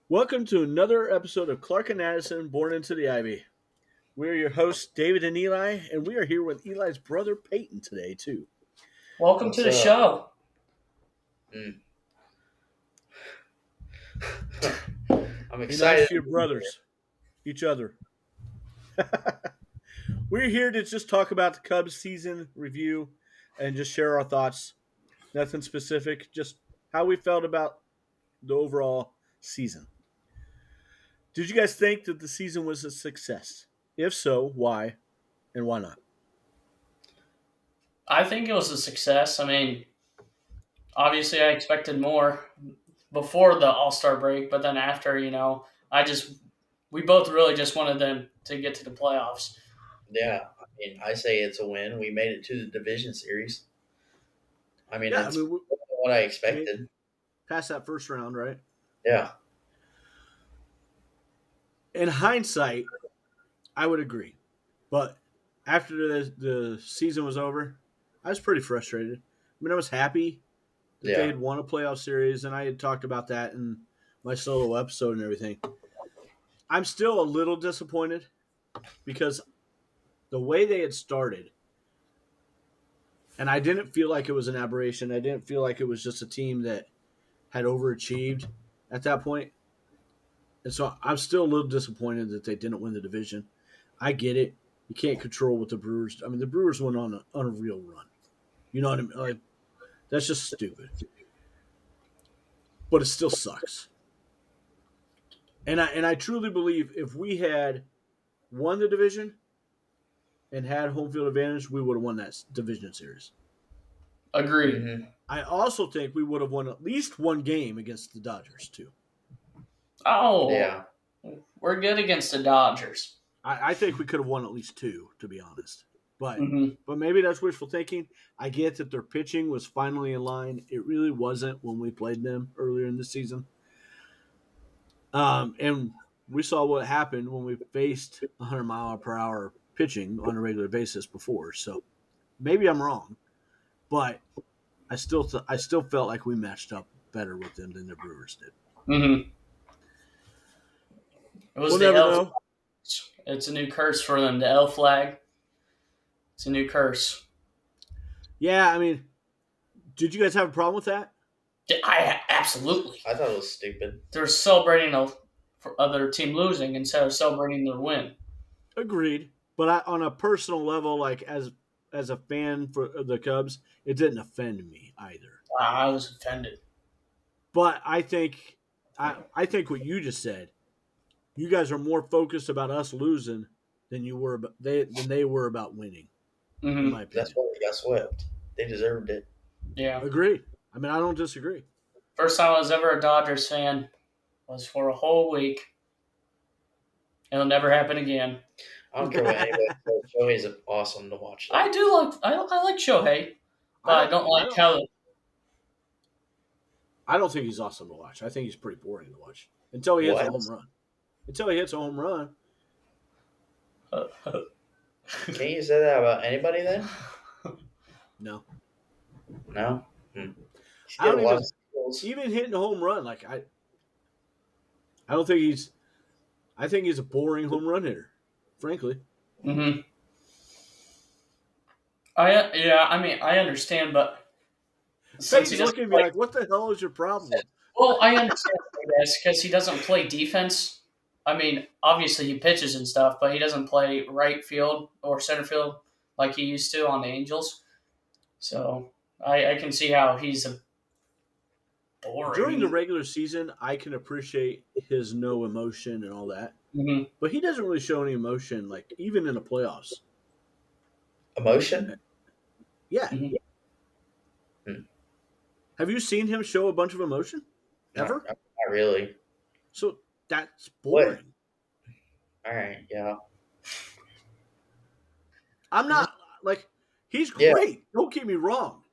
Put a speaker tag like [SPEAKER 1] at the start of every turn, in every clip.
[SPEAKER 1] Welcome to another episode of Clark and Addison Born into the Ivy. We're your hosts, David and Eli, and we are here with Eli's brother, Peyton, today, too.
[SPEAKER 2] Welcome to
[SPEAKER 3] What's
[SPEAKER 2] the
[SPEAKER 3] up?
[SPEAKER 2] show.
[SPEAKER 3] Mm. I'm
[SPEAKER 1] Be nice
[SPEAKER 3] excited.
[SPEAKER 1] to your brothers, each other. We're here to just talk about the Cubs season review and just share our thoughts. Nothing specific, just how we felt about the overall season. Did you guys think that the season was a success? If so, why and why not?
[SPEAKER 2] I think it was a success. Obviously, I expected more before the All Star break, but then after, we both really just wanted them to get to the playoffs.
[SPEAKER 3] Yeah, I say it's a win. We made it to the division series.
[SPEAKER 1] Yeah,
[SPEAKER 3] It's what I
[SPEAKER 1] I mean,
[SPEAKER 3] expected.
[SPEAKER 1] past that first round, right?
[SPEAKER 3] Yeah,
[SPEAKER 1] In hindsight, I would agree. But after the season was over, I was pretty frustrated. I was happy that they
[SPEAKER 3] yeah,
[SPEAKER 1] had won a playoff series, and I had talked about that in my solo episode and everything. I'm still a little disappointed because the way they had started, and I didn't feel like it was an aberration. I didn't feel like it was just a team that had overachieved at that point. And so I'm still a little disappointed that they didn't win the division. I get it. You can't control what the Brewers. The Brewers went on an unreal run. You know what I mean? Like, that's just stupid. But it still sucks. And I truly believe if we had won the division and had home field advantage, we would have won that division series.
[SPEAKER 2] Agreed.
[SPEAKER 3] hmm
[SPEAKER 1] I also think we would have won at least one game against the Dodgers too.
[SPEAKER 2] Oh,
[SPEAKER 3] yeah,
[SPEAKER 2] we're good against the Dodgers.
[SPEAKER 1] I think we could have won at least two, to be honest. But
[SPEAKER 2] hmm
[SPEAKER 1] but maybe that's wishful thinking. I get that their pitching was finally in line. It really wasn't when we played them earlier in the season. And we saw what happened when we faced 100-mile-per-hour pitching on a regular basis before. So maybe I'm wrong, but I still felt like we matched up better with them than the Brewers did.
[SPEAKER 2] hmm It was
[SPEAKER 1] We'll
[SPEAKER 2] the
[SPEAKER 1] never
[SPEAKER 2] L.
[SPEAKER 1] know.
[SPEAKER 2] It's a new curse for them. The L flag. It's a new curse.
[SPEAKER 1] Yeah, did you guys have a problem with that?
[SPEAKER 2] I absolutely.
[SPEAKER 3] I thought it was stupid.
[SPEAKER 2] They're celebrating for other team losing instead of celebrating their win.
[SPEAKER 1] Agreed. But on a personal level, like as a fan for the Cubs, it didn't offend me either.
[SPEAKER 2] I was offended.
[SPEAKER 1] But I think what you just said, you guys are more focused about us losing than they were about winning, in
[SPEAKER 2] hmm
[SPEAKER 1] my
[SPEAKER 3] That's
[SPEAKER 1] opinion.
[SPEAKER 3] why we got swept. They deserved it.
[SPEAKER 2] Yeah.
[SPEAKER 1] Agreed. I don't disagree.
[SPEAKER 2] First time I was ever a Dodgers fan was for a whole week. It'll never happen again.
[SPEAKER 3] I don't care what anybody says. Shohei's awesome to watch. Though.
[SPEAKER 2] I like Shohei, but I don't like how.
[SPEAKER 1] I don't think he's awesome to watch. I think he's pretty boring to watch until he hits a
[SPEAKER 3] What?
[SPEAKER 1] home run. Until he hits a home run.
[SPEAKER 3] Can't you say that about anybody then?
[SPEAKER 1] No.
[SPEAKER 3] No. Hmm. He's
[SPEAKER 1] I don't
[SPEAKER 3] got a lot
[SPEAKER 1] even
[SPEAKER 3] of skills.
[SPEAKER 1] even hitting a home run. Like I don't think he's. I think he's a boring home run hitter, frankly.
[SPEAKER 2] hmm I understand, but since he
[SPEAKER 1] Peyton's
[SPEAKER 2] doesn't
[SPEAKER 1] looking at me
[SPEAKER 2] play,
[SPEAKER 1] like, "What the hell is your problem?"
[SPEAKER 2] well, I understand this because he doesn't play defense. Obviously he pitches and stuff, but he doesn't play right field or center field like he used to on the Angels. So I can see how he's a
[SPEAKER 1] During the
[SPEAKER 2] boring.
[SPEAKER 1] regular season, I can appreciate his no emotion and all that,
[SPEAKER 2] hmm
[SPEAKER 1] but he doesn't really show any emotion, like even in the playoffs.
[SPEAKER 3] Emotion?
[SPEAKER 1] Yeah,
[SPEAKER 2] hmm
[SPEAKER 3] Hmm.
[SPEAKER 1] have you seen him show a bunch of emotion ever?
[SPEAKER 3] Not really.
[SPEAKER 1] So that's
[SPEAKER 3] What?
[SPEAKER 1] boring.
[SPEAKER 3] All right. Yeah.
[SPEAKER 1] I'm not like he's
[SPEAKER 3] Yeah.
[SPEAKER 1] great. Don't get me wrong,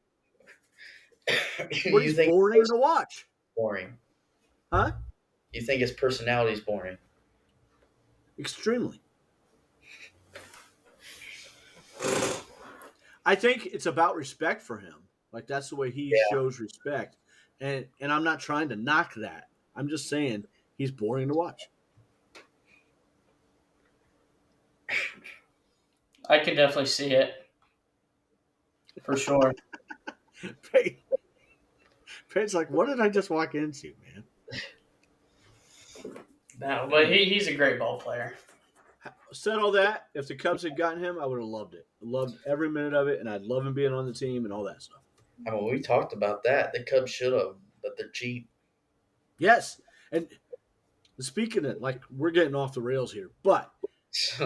[SPEAKER 1] but
[SPEAKER 3] You
[SPEAKER 1] he's
[SPEAKER 3] think
[SPEAKER 1] boring
[SPEAKER 3] it's
[SPEAKER 1] to watch,
[SPEAKER 3] boring?
[SPEAKER 1] huh?
[SPEAKER 3] You think his personality is boring?
[SPEAKER 1] Extremely. I think it's about respect for him. Like that's the way he
[SPEAKER 3] Yeah.
[SPEAKER 1] shows respect, and I'm not trying to knock that. I'm just saying He's boring to watch.
[SPEAKER 2] I could definitely see it. For sure.
[SPEAKER 1] Payne's like, what did I just walk into, man?
[SPEAKER 2] No, but he's a great ball player.
[SPEAKER 1] Said all that, if the Cubs had gotten him, I would have loved it. Loved every minute of it, and I'd love him being on the team and all that stuff.
[SPEAKER 3] I mean, we talked about that. The Cubs should have, but they're cheap.
[SPEAKER 1] Yes, and speaking of, like, we're getting off the rails here, but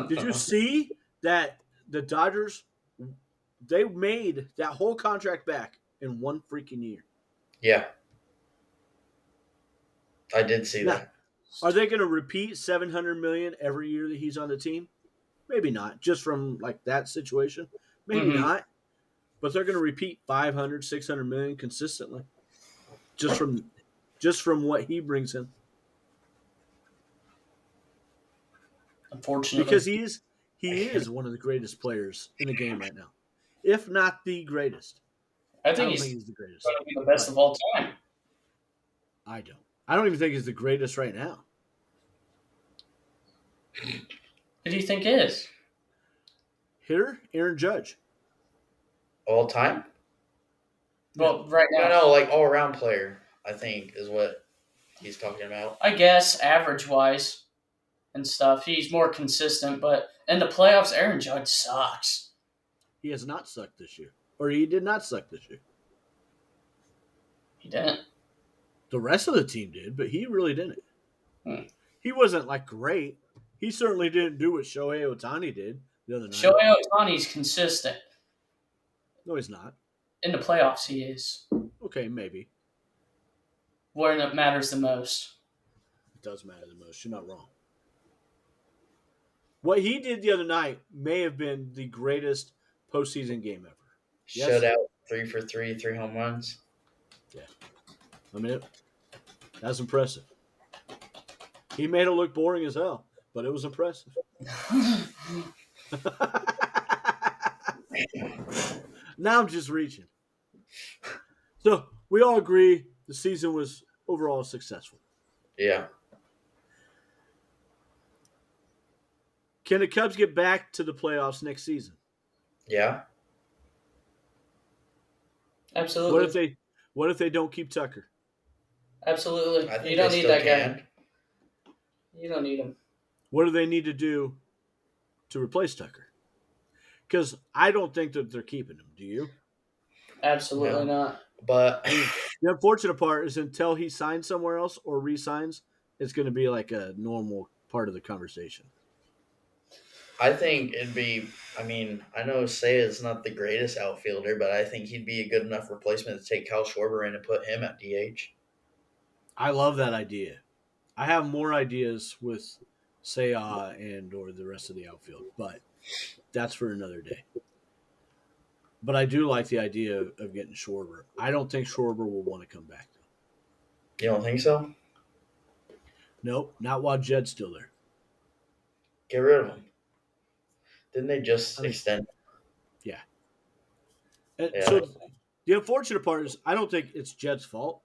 [SPEAKER 1] did you see that the Dodgers, they made that whole contract back in one freaking year?
[SPEAKER 3] Yeah. I did see
[SPEAKER 1] Now,
[SPEAKER 3] that.
[SPEAKER 1] are they going to repeat $700 million every year that he's on the team? Maybe not, just from like that situation. Maybe not, but they're going to repeat 500, 600 million consistently, just from what he brings in.
[SPEAKER 2] Unfortunately,
[SPEAKER 1] Because he is one of the greatest players in the game right now, if not the greatest.
[SPEAKER 2] I
[SPEAKER 1] don't
[SPEAKER 2] think
[SPEAKER 1] think
[SPEAKER 2] he's
[SPEAKER 1] he's the greatest.
[SPEAKER 2] going to be the best of all time.
[SPEAKER 1] I don't. I don't even think he's the greatest right now.
[SPEAKER 2] Who do you think is?
[SPEAKER 1] Hitter, Aaron Judge.
[SPEAKER 3] All time?
[SPEAKER 2] Well, right now,
[SPEAKER 3] No, like all around player, I think, is what he's talking about.
[SPEAKER 2] I guess average wise and stuff, he's more consistent. But in the playoffs, Aaron Judge sucks.
[SPEAKER 1] He has not sucked this year, or he did not suck this year.
[SPEAKER 2] He didn't.
[SPEAKER 1] The rest of the team did, but he really didn't. He wasn't like great. He certainly didn't do what Shohei Ohtani did the other night.
[SPEAKER 2] Shohei Ohtani's consistent.
[SPEAKER 1] No, he's not.
[SPEAKER 2] In the playoffs, he is.
[SPEAKER 1] Okay, maybe.
[SPEAKER 2] When it matters the most.
[SPEAKER 1] It does matter the most. You're not wrong. What he did the other night may have been the greatest postseason game ever. Yes.
[SPEAKER 3] Shutout, 3 for 3, 3 home runs.
[SPEAKER 1] Yeah. I mean, that's impressive. He made it look boring as hell, but it was impressive. Now I'm just reaching. So we all agree the season was overall successful.
[SPEAKER 3] Yeah.
[SPEAKER 1] Can the Cubs get back to the playoffs next season?
[SPEAKER 3] Yeah.
[SPEAKER 2] Absolutely.
[SPEAKER 1] What if they don't keep Tucker?
[SPEAKER 2] Absolutely.
[SPEAKER 3] I think
[SPEAKER 2] You don't
[SPEAKER 3] they
[SPEAKER 2] need
[SPEAKER 3] still
[SPEAKER 2] that
[SPEAKER 3] can.
[SPEAKER 2] guy. You don't need him.
[SPEAKER 1] What do they need to do to replace Tucker? Because I don't think that they're keeping him. Do you?
[SPEAKER 2] Absolutely
[SPEAKER 3] No.
[SPEAKER 2] not.
[SPEAKER 3] But
[SPEAKER 1] The unfortunate part is until he signs somewhere else or re-signs, it's going to be like a normal part of the conversation.
[SPEAKER 3] I think it'd be, I mean, I know Seiya is not the greatest outfielder, but I think he'd be a good enough replacement to take Kyle Schwarber in and put him at DH.
[SPEAKER 1] I love that idea. I have more ideas with Seiya and or the rest of the outfield, but that's for another day. But I do like the idea of getting Schwarber. I don't think Schwarber will want to come back, though.
[SPEAKER 3] You don't think so?
[SPEAKER 1] Nope, not while Jed's still there.
[SPEAKER 3] Get rid of him. Didn't they just
[SPEAKER 1] I mean-
[SPEAKER 3] extend?
[SPEAKER 1] And
[SPEAKER 3] Yeah.
[SPEAKER 1] so the unfortunate part is I don't think it's Jed's fault,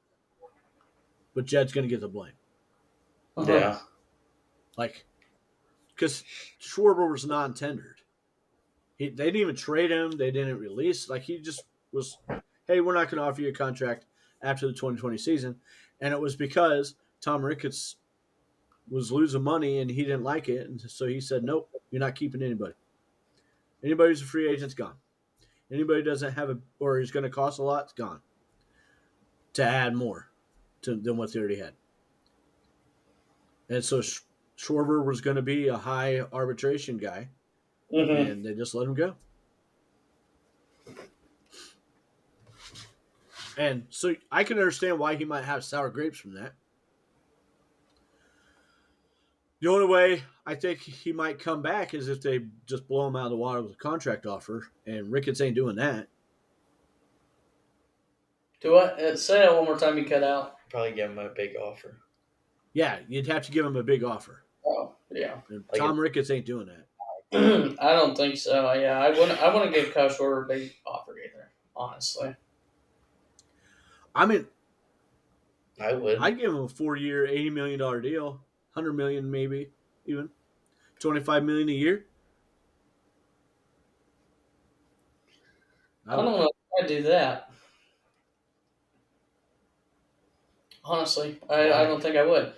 [SPEAKER 1] but Jed's going to get the blame.
[SPEAKER 2] Uh-huh.
[SPEAKER 3] Yeah.
[SPEAKER 1] Like, because Schwarber was non-tendered. They didn't even trade him. They didn't release. Like, he just was, hey, we're not going to offer you a contract after the 2020 season. And it was because Tom Ricketts was losing money and he didn't like it. And so he said, nope, you're not keeping anybody. Anybody who's a free agent's gone. Anybody who doesn't have or is going to cost a lot, it's gone. To add more than what they already had. And so Schwarber was going to be a high arbitration guy,
[SPEAKER 2] Mm-hmm.
[SPEAKER 1] and they just let him go. And so I can understand why he might have sour grapes from that. The only way I think he might come back is if they just blow him out of the water with a contract offer, and Ricketts ain't doing that.
[SPEAKER 2] Do I say that one more time? You cut out.
[SPEAKER 3] Probably give him a big offer.
[SPEAKER 1] Yeah, you'd have to give him a big offer.
[SPEAKER 2] Oh, yeah.
[SPEAKER 1] And
[SPEAKER 3] Like
[SPEAKER 1] Tom Ricketts ain't doing that.
[SPEAKER 2] I don't think so. Yeah, I wouldn't give Kyle Schwarber a big offer either. Honestly.
[SPEAKER 1] I mean,
[SPEAKER 3] I would.
[SPEAKER 1] I'd give him a 4-year, $80 million deal, $100 million maybe, even $25 million a year.
[SPEAKER 2] I don't know if I'd do that. Honestly, I
[SPEAKER 3] Why?
[SPEAKER 2] don't think I would.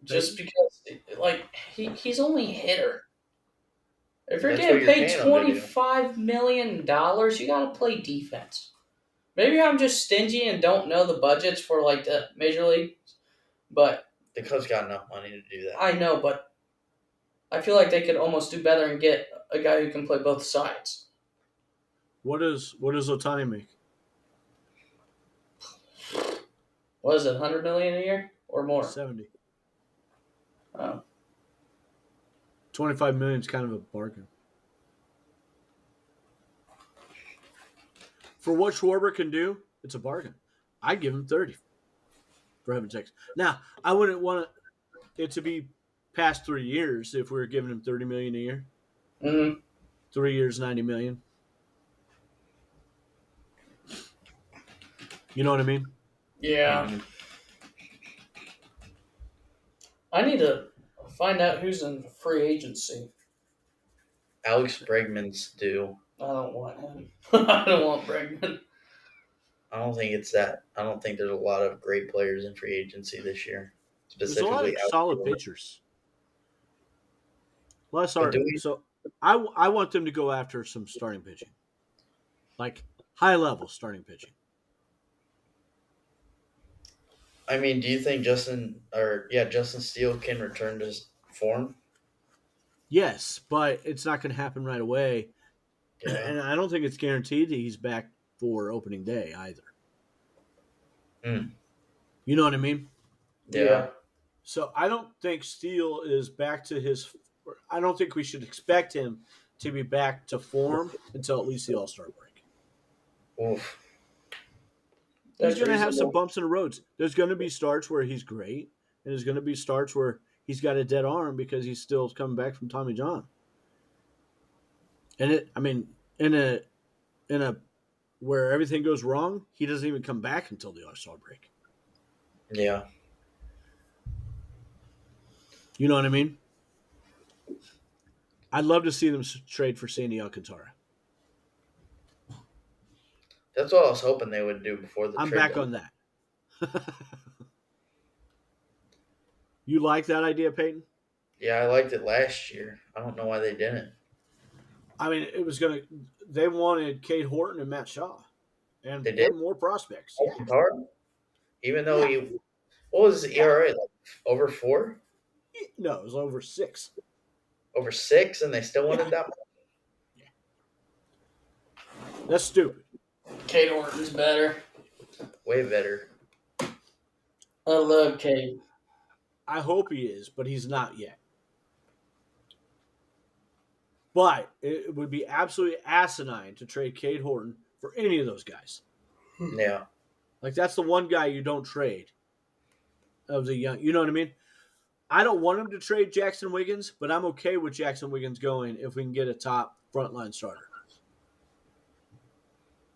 [SPEAKER 2] Just because, like, he's only a hitter. If you're
[SPEAKER 3] That's
[SPEAKER 2] getting
[SPEAKER 3] what you're
[SPEAKER 2] paid
[SPEAKER 3] paying him to do.
[SPEAKER 2] $25 million, you got to play defense. Maybe I'm just stingy and don't know the budgets for, like, the Major League, but
[SPEAKER 3] The Cubs got enough money to do that.
[SPEAKER 2] I know, but I feel like they could almost do better and get a guy who can play both sides.
[SPEAKER 1] What does Otani make?
[SPEAKER 2] What is it, $100 million a year or more?
[SPEAKER 1] 70.
[SPEAKER 2] Oh.
[SPEAKER 1] $25 million is kind of a bargain. For what Schwarber can do, it's a bargain. I'd give him 30 for heaven's sakes. Now, I wouldn't want it to be past 3 years if we were giving him $30 million a year.
[SPEAKER 2] Mm-hmm.
[SPEAKER 1] 3 years, $90 million. You know what I mean?
[SPEAKER 2] Yeah. I need to find out who's in free agency.
[SPEAKER 3] Alex Bregman's due.
[SPEAKER 2] I don't want him. I don't want Bregman.
[SPEAKER 3] I don't think it's that. I don't think there's a lot of great players in free agency this year.
[SPEAKER 1] There's a lot of
[SPEAKER 3] Specifically,
[SPEAKER 1] solid
[SPEAKER 3] outfield.
[SPEAKER 1] pitchers. Well,
[SPEAKER 3] But
[SPEAKER 1] sorry.
[SPEAKER 3] do we-
[SPEAKER 1] So I want them to go after some starting pitching, like high level starting pitching.
[SPEAKER 3] I mean, do you think Justin Steele can return to his form?
[SPEAKER 1] Yes, but it's not going to happen right away,
[SPEAKER 3] Yeah.
[SPEAKER 1] and I don't think it's guaranteed that he's back for opening day either.
[SPEAKER 3] Mm.
[SPEAKER 1] You know what I mean?
[SPEAKER 3] Yeah.
[SPEAKER 1] So I don't think Steele is back to his. I don't think we should expect him to be back to form until at least the All-Star break.
[SPEAKER 3] Oof.
[SPEAKER 1] He's
[SPEAKER 2] That's
[SPEAKER 1] going to have some
[SPEAKER 2] reasonable.
[SPEAKER 1] bumps in the roads. There's going to be starts where he's great, and there's going to be starts where he's got a dead arm because he's still coming back from Tommy John. And in a where everything goes wrong, he doesn't even come back until the All-Star break.
[SPEAKER 3] Yeah.
[SPEAKER 1] You know what I mean? I'd love to see them trade for Sandy Alcantara.
[SPEAKER 3] That's what I was hoping they would do before the
[SPEAKER 1] I'm
[SPEAKER 3] trade
[SPEAKER 1] back
[SPEAKER 3] deadline.
[SPEAKER 1] on that. You like that idea, Peyton?
[SPEAKER 3] Yeah, I liked it last year. I don't know why they didn't.
[SPEAKER 1] I mean, they wanted Cade Horton and Matt Shaw. And
[SPEAKER 3] They did?
[SPEAKER 1] more prospects. Yeah.
[SPEAKER 3] Alcantara? Even though
[SPEAKER 1] Yeah.
[SPEAKER 3] what was his ERA? Like over 4?
[SPEAKER 1] No, it was over 6.
[SPEAKER 3] Over 6, and they still wanted that much?
[SPEAKER 1] That's stupid.
[SPEAKER 2] Cade Horton's better.
[SPEAKER 3] Way better.
[SPEAKER 2] I love Cade.
[SPEAKER 1] I hope he is, but he's not yet. But it would be absolutely asinine to trade Cade Horton for any of those guys.
[SPEAKER 3] Yeah.
[SPEAKER 1] Like, that's the one guy you don't trade of the young. You know what I mean? I don't want him to trade Jackson Wiggins, but I'm okay with Jackson Wiggins going if we can get a top frontline starter.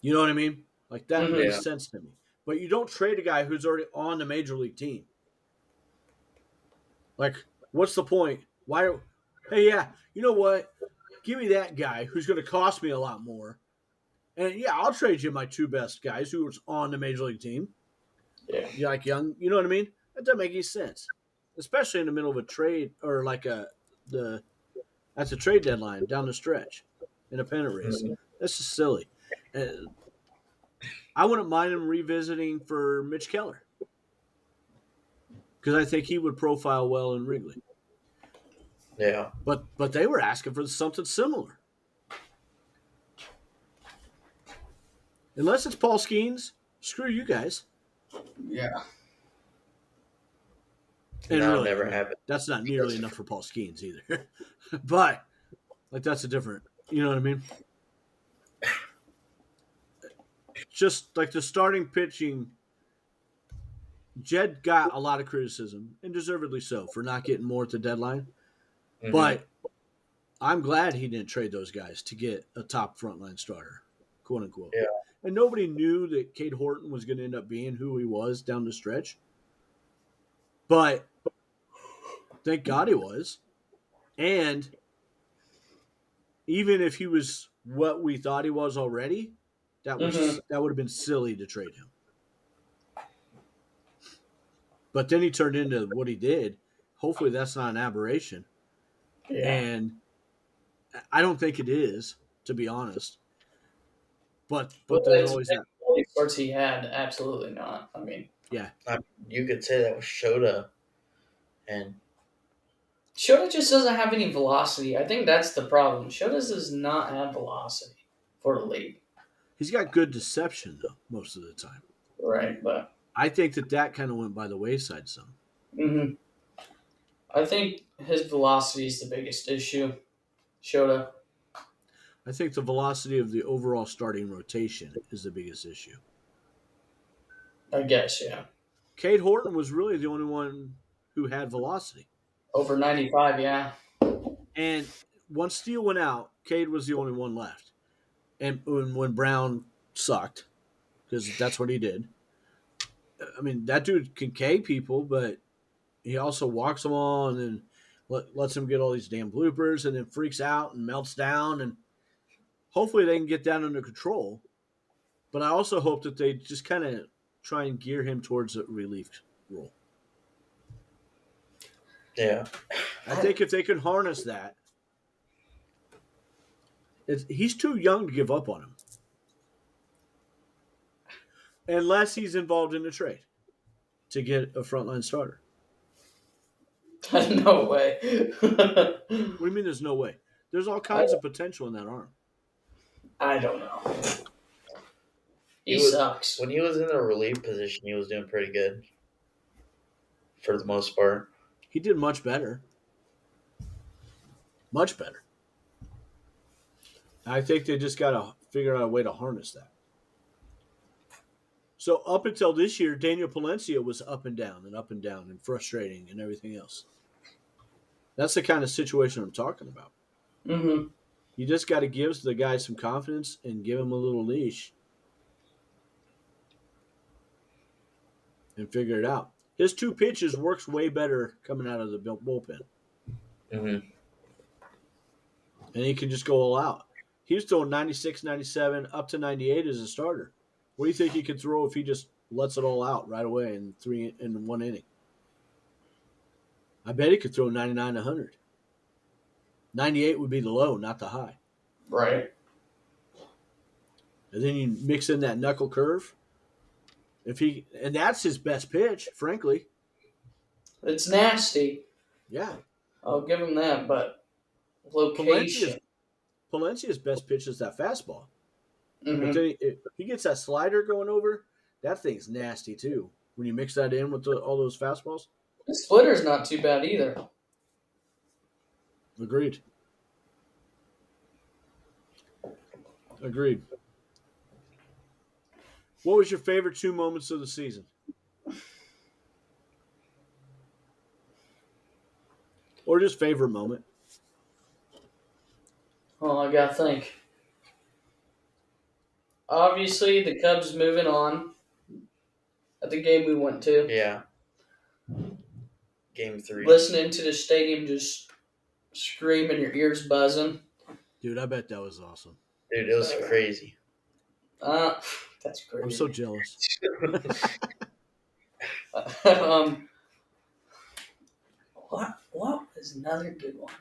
[SPEAKER 1] You know what I mean? Like, that
[SPEAKER 2] Mhm.
[SPEAKER 1] makes
[SPEAKER 3] Yeah.
[SPEAKER 1] sense to me. But you don't trade a guy who's already on the major league team. Like, what's the point? Why? Hey, yeah, you know what? Give me that guy who's going to cost me a lot more. And, yeah, I'll trade you my 2 best guys who was on the major league team.
[SPEAKER 2] Yeah.
[SPEAKER 1] You're like young, you know what I mean? That doesn't make any sense. Especially in the middle of a trade or like at the trade deadline down the stretch in a pennant race.
[SPEAKER 3] Mhm.
[SPEAKER 1] That's just silly. I wouldn't mind him revisiting for Mitch Keller because I think he would profile well in Wrigley.
[SPEAKER 3] Yeah.
[SPEAKER 1] But they were asking for something similar. Unless it's Paul Skeens, screw you guys.
[SPEAKER 2] Yeah.
[SPEAKER 1] And
[SPEAKER 3] That'll
[SPEAKER 1] really,
[SPEAKER 3] never happen.
[SPEAKER 1] that's not nearly enough for Paul Skeens either. But like that's a different, you know what I mean? Just like the starting pitching, Jed got a lot of criticism, and deservedly so, for not getting more at the deadline.
[SPEAKER 3] Mhm.
[SPEAKER 1] But I'm glad he didn't trade those guys to get a top frontline starter, quote unquote.
[SPEAKER 3] Yeah.
[SPEAKER 1] And nobody knew that Cade Horton was going to end up being who he was down the stretch. But thank God he was. And even if he was what we thought he was already, that would have been silly to trade him. But then he turned into what he did. Hopefully that's not an aberration.
[SPEAKER 2] Yeah.
[SPEAKER 1] And I don't think it is, to be honest. But there's always that.
[SPEAKER 2] All the starts he had, absolutely not. I mean,
[SPEAKER 1] yeah.
[SPEAKER 3] You could say that was Shota. And
[SPEAKER 2] Shota just doesn't have any velocity. I think that's the problem. Shota does not have velocity for the league.
[SPEAKER 1] He's got good deception, though, most of the time.
[SPEAKER 2] Right, but
[SPEAKER 1] I think that kind of went by the wayside some.
[SPEAKER 2] Mm-hmm. I think his velocity is the biggest issue. Shota.
[SPEAKER 1] I think the velocity of the overall starting rotation is the biggest issue.
[SPEAKER 2] I guess, yeah.
[SPEAKER 1] Cade Horton was really the only one who had velocity.
[SPEAKER 2] Over 95, yeah.
[SPEAKER 1] And once Steele went out, Cade was the only one left. And when Brown sucked, because that's what he did. I mean, that dude can K people, but he also walks them all and then lets them get all these damn bloopers and then freaks out and melts down. And hopefully they can get that under control. But I also hope that they just kind of try and gear him towards a relief role.
[SPEAKER 3] Yeah.
[SPEAKER 1] I think if they can harness that, he's too young to give up on him. Unless he's involved in a trade to get a frontline starter.
[SPEAKER 2] No way.
[SPEAKER 1] What do you mean there's no way? There's all kinds of potential in that arm.
[SPEAKER 2] I don't know. He
[SPEAKER 3] was,
[SPEAKER 2] sucks.
[SPEAKER 3] When he was in the relief position, he was doing pretty good. For the most part.
[SPEAKER 1] He did much better. Much better. I think they just got to figure out a way to harness that. So up until this year, Daniel Palencia was up and down and frustrating and everything else. That's the kind of situation I'm talking about.
[SPEAKER 2] Mm-hmm.
[SPEAKER 1] You just got to give the guy some confidence and give him a little leash and figure it out. His 2 pitches works way better coming out of the bullpen.
[SPEAKER 3] Mm-hmm.
[SPEAKER 1] And he can just go all out. He was throwing 96, 97, up to 98 as a starter. What do you think he could throw if he just lets it all out right away in 1 inning? I bet he could throw 99 to 100. 98 would be the low, not the high.
[SPEAKER 2] Right.
[SPEAKER 1] And then you mix in that knuckle curve. And that's his best pitch, frankly.
[SPEAKER 2] It's nasty.
[SPEAKER 1] Yeah.
[SPEAKER 2] I'll give him that, but location.
[SPEAKER 1] Palencia's best pitch is that fastball.
[SPEAKER 2] Mm-hmm.
[SPEAKER 1] But then he gets that slider going over. That thing's nasty too. When you mix that in with all those fastballs.
[SPEAKER 2] The splitter's not too bad either.
[SPEAKER 1] Agreed. What was your favorite 2 moments of the season? Or just favorite moment?
[SPEAKER 2] Well, I gotta think. Obviously, the Cubs moving on at the game we went to.
[SPEAKER 3] Yeah. Game 3.
[SPEAKER 2] Listening to the stadium just screaming, your ears buzzing.
[SPEAKER 1] Dude, I bet that was awesome.
[SPEAKER 3] Dude, it was crazy.
[SPEAKER 2] That's crazy.
[SPEAKER 1] I'm so jealous.
[SPEAKER 2] What was another good one?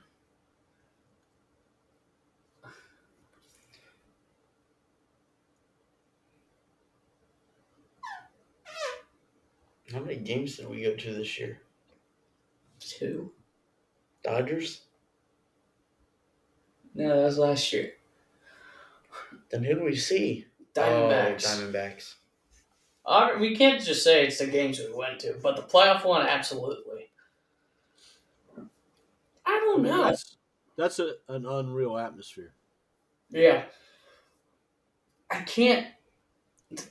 [SPEAKER 3] How many games did we go to this year?
[SPEAKER 2] 2.
[SPEAKER 3] Dodgers?
[SPEAKER 2] No, that was last year.
[SPEAKER 3] Then who do we see?
[SPEAKER 2] Diamondbacks.
[SPEAKER 3] Oh, Diamondbacks.
[SPEAKER 2] We can't just say it's the games we went to, but the playoff one, absolutely. I don't know.
[SPEAKER 1] That's an unreal atmosphere.
[SPEAKER 2] Yeah. I can't.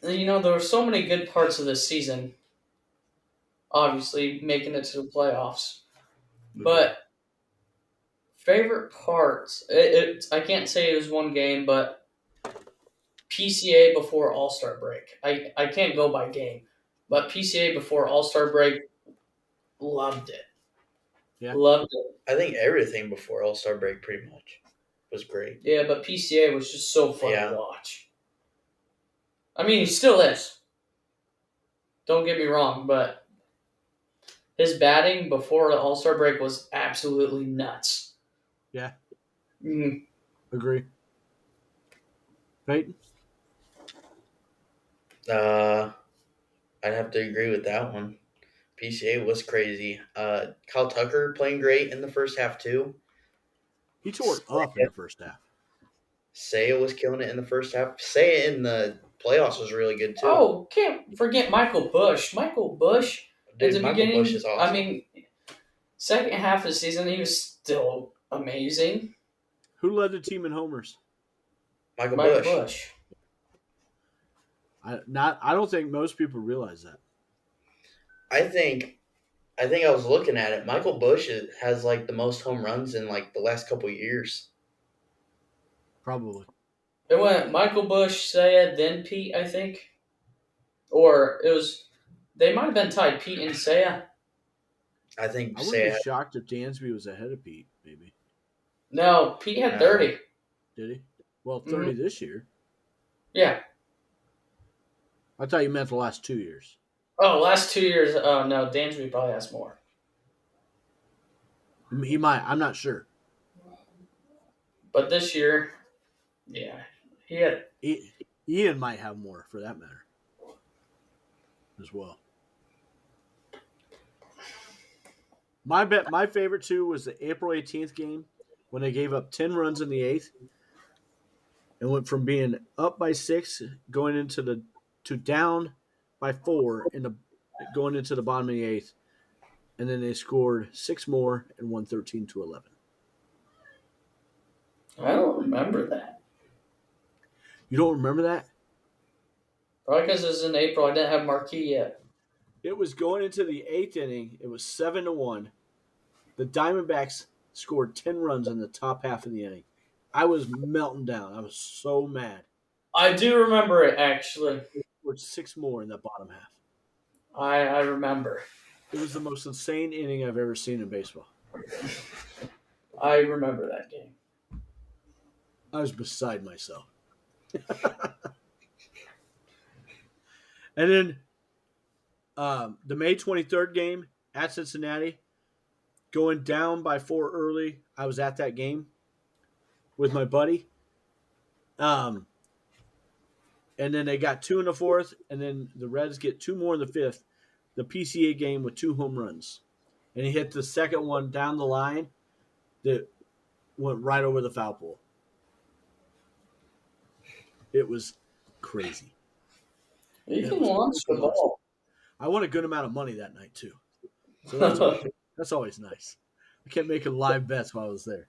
[SPEAKER 2] There were so many good parts of this season. Obviously, making it to the playoffs. But favorite parts, I can't say it was one game, but PCA before All-Star break. I can't go by game, but PCA before All-Star break, loved it.
[SPEAKER 1] Yeah.
[SPEAKER 2] Loved it.
[SPEAKER 3] I think everything before All Star break pretty much was great.
[SPEAKER 2] Yeah, but PCA was just so fun
[SPEAKER 3] Yeah.
[SPEAKER 2] to watch. I mean, he still is. Don't get me wrong, but his batting before the All-Star break was absolutely nuts.
[SPEAKER 1] Yeah.
[SPEAKER 2] Mm.
[SPEAKER 1] Agree. Peyton?
[SPEAKER 3] I'd have to agree with that one. PCA was crazy. Kyle Tucker playing great in the first half too.
[SPEAKER 1] He tore it up in the first half.
[SPEAKER 3] Seiya was killing it in the first half. Seiya in the playoffs was really good too.
[SPEAKER 2] Oh, can't forget Michael Bush. Michael Bush
[SPEAKER 3] Dude,
[SPEAKER 2] at the
[SPEAKER 3] Michael
[SPEAKER 2] beginning.
[SPEAKER 3] Bush is awesome.
[SPEAKER 2] I mean, second half of the season, he was still amazing.
[SPEAKER 1] Who led the team in homers?
[SPEAKER 3] Michael
[SPEAKER 2] Michael
[SPEAKER 3] Bush.
[SPEAKER 2] Bush.
[SPEAKER 1] I don't think most people realize that.
[SPEAKER 3] I think I was looking at it. Michael Bush has like the most home runs in like the last couple of years.
[SPEAKER 1] Probably.
[SPEAKER 2] It went Michael Bush, Seiya, then Pete, I think. Or it was, they might have been tied, Pete and Seiya.
[SPEAKER 3] I think
[SPEAKER 1] I wouldn't
[SPEAKER 3] Seiya.
[SPEAKER 1] be shocked if Dansby was ahead of Pete, maybe.
[SPEAKER 2] No, Pete had
[SPEAKER 3] No.
[SPEAKER 2] 30.
[SPEAKER 1] Did he? Well, 30 this year.
[SPEAKER 2] Yeah.
[SPEAKER 1] I thought you meant the last 2 years.
[SPEAKER 2] Oh, last 2 years, no, Dansby probably has more.
[SPEAKER 1] He might. I'm not sure.
[SPEAKER 2] But this year, yeah, he had.
[SPEAKER 1] Ian might have more, for that matter, as well. My favorite two was the April 18th game when they gave up 10 runs in the 8th and went from being up by 6 going into to down by 4 going into the bottom of the 8th, and then they scored 6 more and won 13-11.
[SPEAKER 2] I don't remember that.
[SPEAKER 1] You don't remember that?
[SPEAKER 2] Probably because it was in April. I didn't have Marquee yet.
[SPEAKER 1] It was going into the 8th inning. It was 7-1. The Diamondbacks scored 10 runs in the top half of the inning. I was melting down. I was so mad.
[SPEAKER 2] I do remember it, actually.
[SPEAKER 1] They scored 6 more in the bottom half.
[SPEAKER 2] I remember.
[SPEAKER 1] It was the most insane inning I've ever seen in baseball.
[SPEAKER 2] I remember that game.
[SPEAKER 1] I was beside myself. And then the May 23rd game at Cincinnati, going down by 4 early. I was at that game with my buddy. And then they got 2 in the 4th, and then the Reds get 2 more in the 5th. The PCA game with 2 home runs. And he hit the second one down the line that went right over the foul pole. It was crazy.
[SPEAKER 2] You
[SPEAKER 1] Yeah,
[SPEAKER 2] can
[SPEAKER 1] it was
[SPEAKER 2] launch the ball.
[SPEAKER 1] I won a good amount of money that night, too. So that's always nice. I kept making live bets while I was there.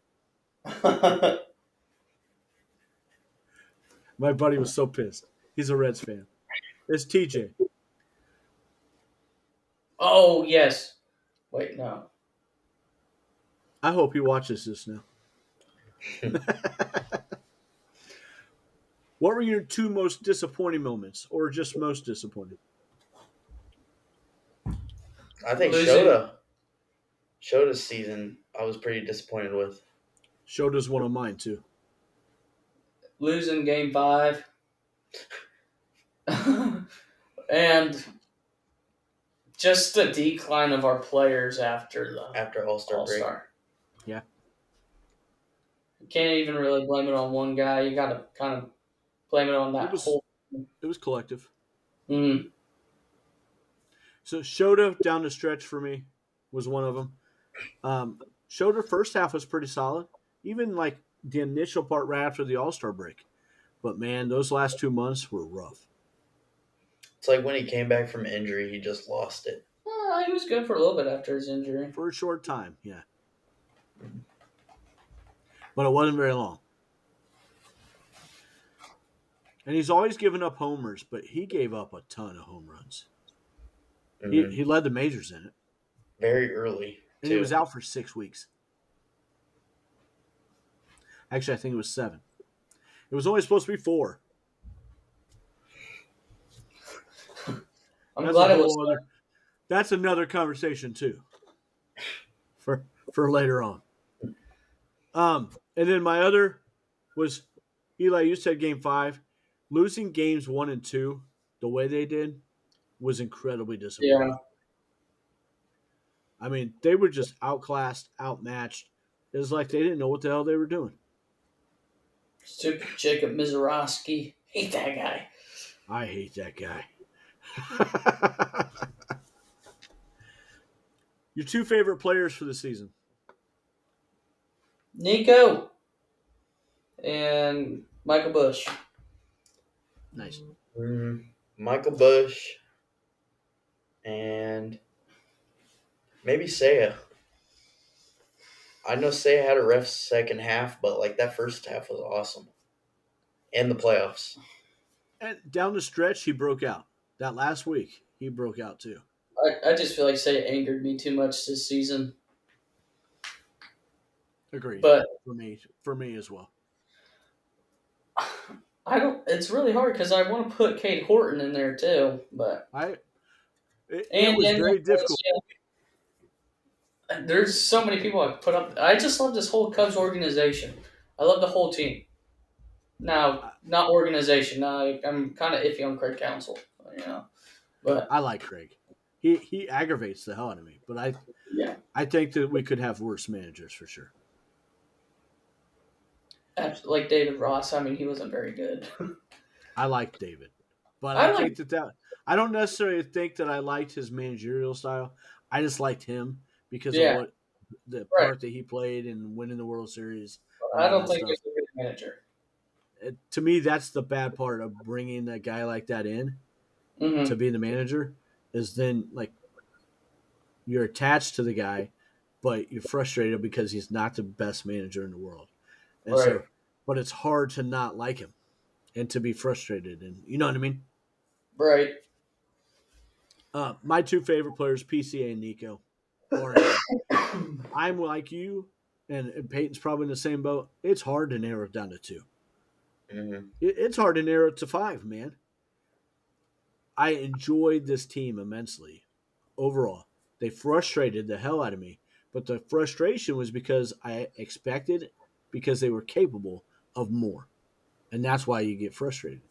[SPEAKER 1] My buddy was so pissed. He's a Reds fan. It's TJ.
[SPEAKER 2] Oh, yes. Wait, no.
[SPEAKER 1] I hope he watches this now. What were your 2 most disappointing moments, or just most disappointing?
[SPEAKER 3] I think
[SPEAKER 2] Losing.
[SPEAKER 3] Shota's season I was pretty disappointed with.
[SPEAKER 1] Shota's one of mine, too.
[SPEAKER 2] Losing game 5. And just the decline of our players after
[SPEAKER 3] All-Star break.
[SPEAKER 2] All-Star.
[SPEAKER 1] Yeah.
[SPEAKER 2] You can't even really blame it on one guy. You got to kind of blame it on that whole.
[SPEAKER 1] It was collective.
[SPEAKER 2] Mm.
[SPEAKER 1] So Shota down the stretch for me was one of them. Shota first half was pretty solid, even like the initial part right after the All-Star break. But man, those last 2 months were rough.
[SPEAKER 3] It's like when he came back from injury, he just lost it.
[SPEAKER 2] He was good for a little bit after his injury.
[SPEAKER 1] For a short time, yeah. But it wasn't very long. And he's always given up homers, but he gave up a ton of home runs.
[SPEAKER 3] Mm-hmm.
[SPEAKER 1] He led the majors in it.
[SPEAKER 3] Very early.
[SPEAKER 1] And he was out for 6 weeks. Actually, I think it was 7. It was only supposed to be 4.
[SPEAKER 2] I'm
[SPEAKER 1] That's
[SPEAKER 2] glad
[SPEAKER 1] a
[SPEAKER 2] it was.
[SPEAKER 1] whole other. That's another conversation too. For later on. And then my other was Eli. You said Game 5, losing games 1 and 2 the way they did was incredibly disappointing.
[SPEAKER 2] Yeah.
[SPEAKER 1] I mean, they were just outclassed, outmatched. It was like they didn't know what the hell they were doing.
[SPEAKER 2] Stupid Jacob Mizorowski. Hate that guy.
[SPEAKER 1] I hate that guy. Your 2 favorite players for the season?
[SPEAKER 2] Nico and Michael Bush.
[SPEAKER 1] Nice.
[SPEAKER 3] Michael Bush and maybe Saya. I know Saya had a rough second half, but like that first half was awesome. And the playoffs.
[SPEAKER 1] And down the stretch, he broke out. That last week, he broke out too.
[SPEAKER 2] I just feel like Say angered me too much this season.
[SPEAKER 1] Agreed.
[SPEAKER 2] But
[SPEAKER 1] for me as well.
[SPEAKER 2] I don't. It's really hard because I want to put Cade Horton in there too. But
[SPEAKER 1] it was very difficult.
[SPEAKER 2] There's so many people I put up. I just love this whole Cubs organization. I love the whole team. Now, not organization. Now, I'm kind of iffy on Craig Counsell. But
[SPEAKER 1] I like Craig. He aggravates the hell out of me. But I think that we could have worse managers for sure.
[SPEAKER 2] Like David Ross. I mean, he wasn't very good.
[SPEAKER 1] I like David, but I think that I don't necessarily think that I liked his managerial style. I just liked him because of what the part that he played in winning the World Series.
[SPEAKER 2] I don't think he's a good manager.
[SPEAKER 1] To me, that's the bad part of bringing a guy like that in to be the manager. Is then like you're attached to the guy, but you're frustrated because he's not the best manager in the world. And so, but it's hard to not like him and to be frustrated. And you know what I mean?
[SPEAKER 2] Right.
[SPEAKER 1] My 2 favorite players, PCA and Nico. I'm like you, and Peyton's probably in the same boat. It's hard to narrow it down to 2.
[SPEAKER 3] Mm-hmm.
[SPEAKER 1] It's hard to narrow it to 5, man. I enjoyed this team immensely. Overall, they frustrated the hell out of me. But the frustration was because I expected, because they were capable of more. And that's why you get frustrated.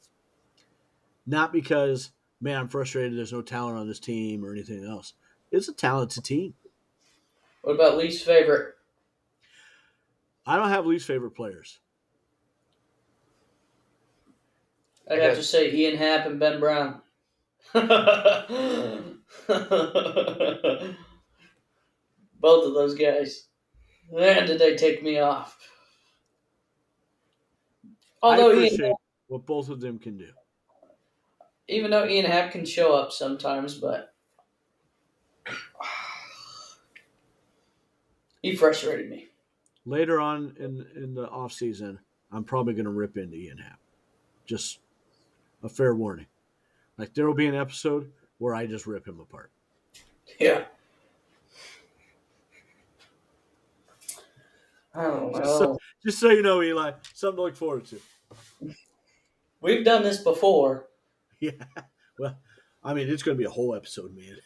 [SPEAKER 1] Not because, man, I'm frustrated there's no talent on this team or anything else. It's a talented team.
[SPEAKER 2] What about least favorite?
[SPEAKER 1] I don't have least favorite players.
[SPEAKER 2] I'd have to say Ian Happ and Ben Brown. Both of those guys. Man, did they take me off. Although
[SPEAKER 1] I appreciate what both of them can do.
[SPEAKER 2] Even though Ian Happ can show up sometimes, but he frustrated me.
[SPEAKER 1] Later on in the offseason, I'm probably going to rip into Ian Happ. Just a fair warning. Like, there will be an episode where I just rip him apart.
[SPEAKER 2] Yeah. I don't know.
[SPEAKER 1] Just so you know, Eli, something to look forward to.
[SPEAKER 2] We've done this before.
[SPEAKER 1] Yeah. Well, I mean, it's going to be a whole episode, man.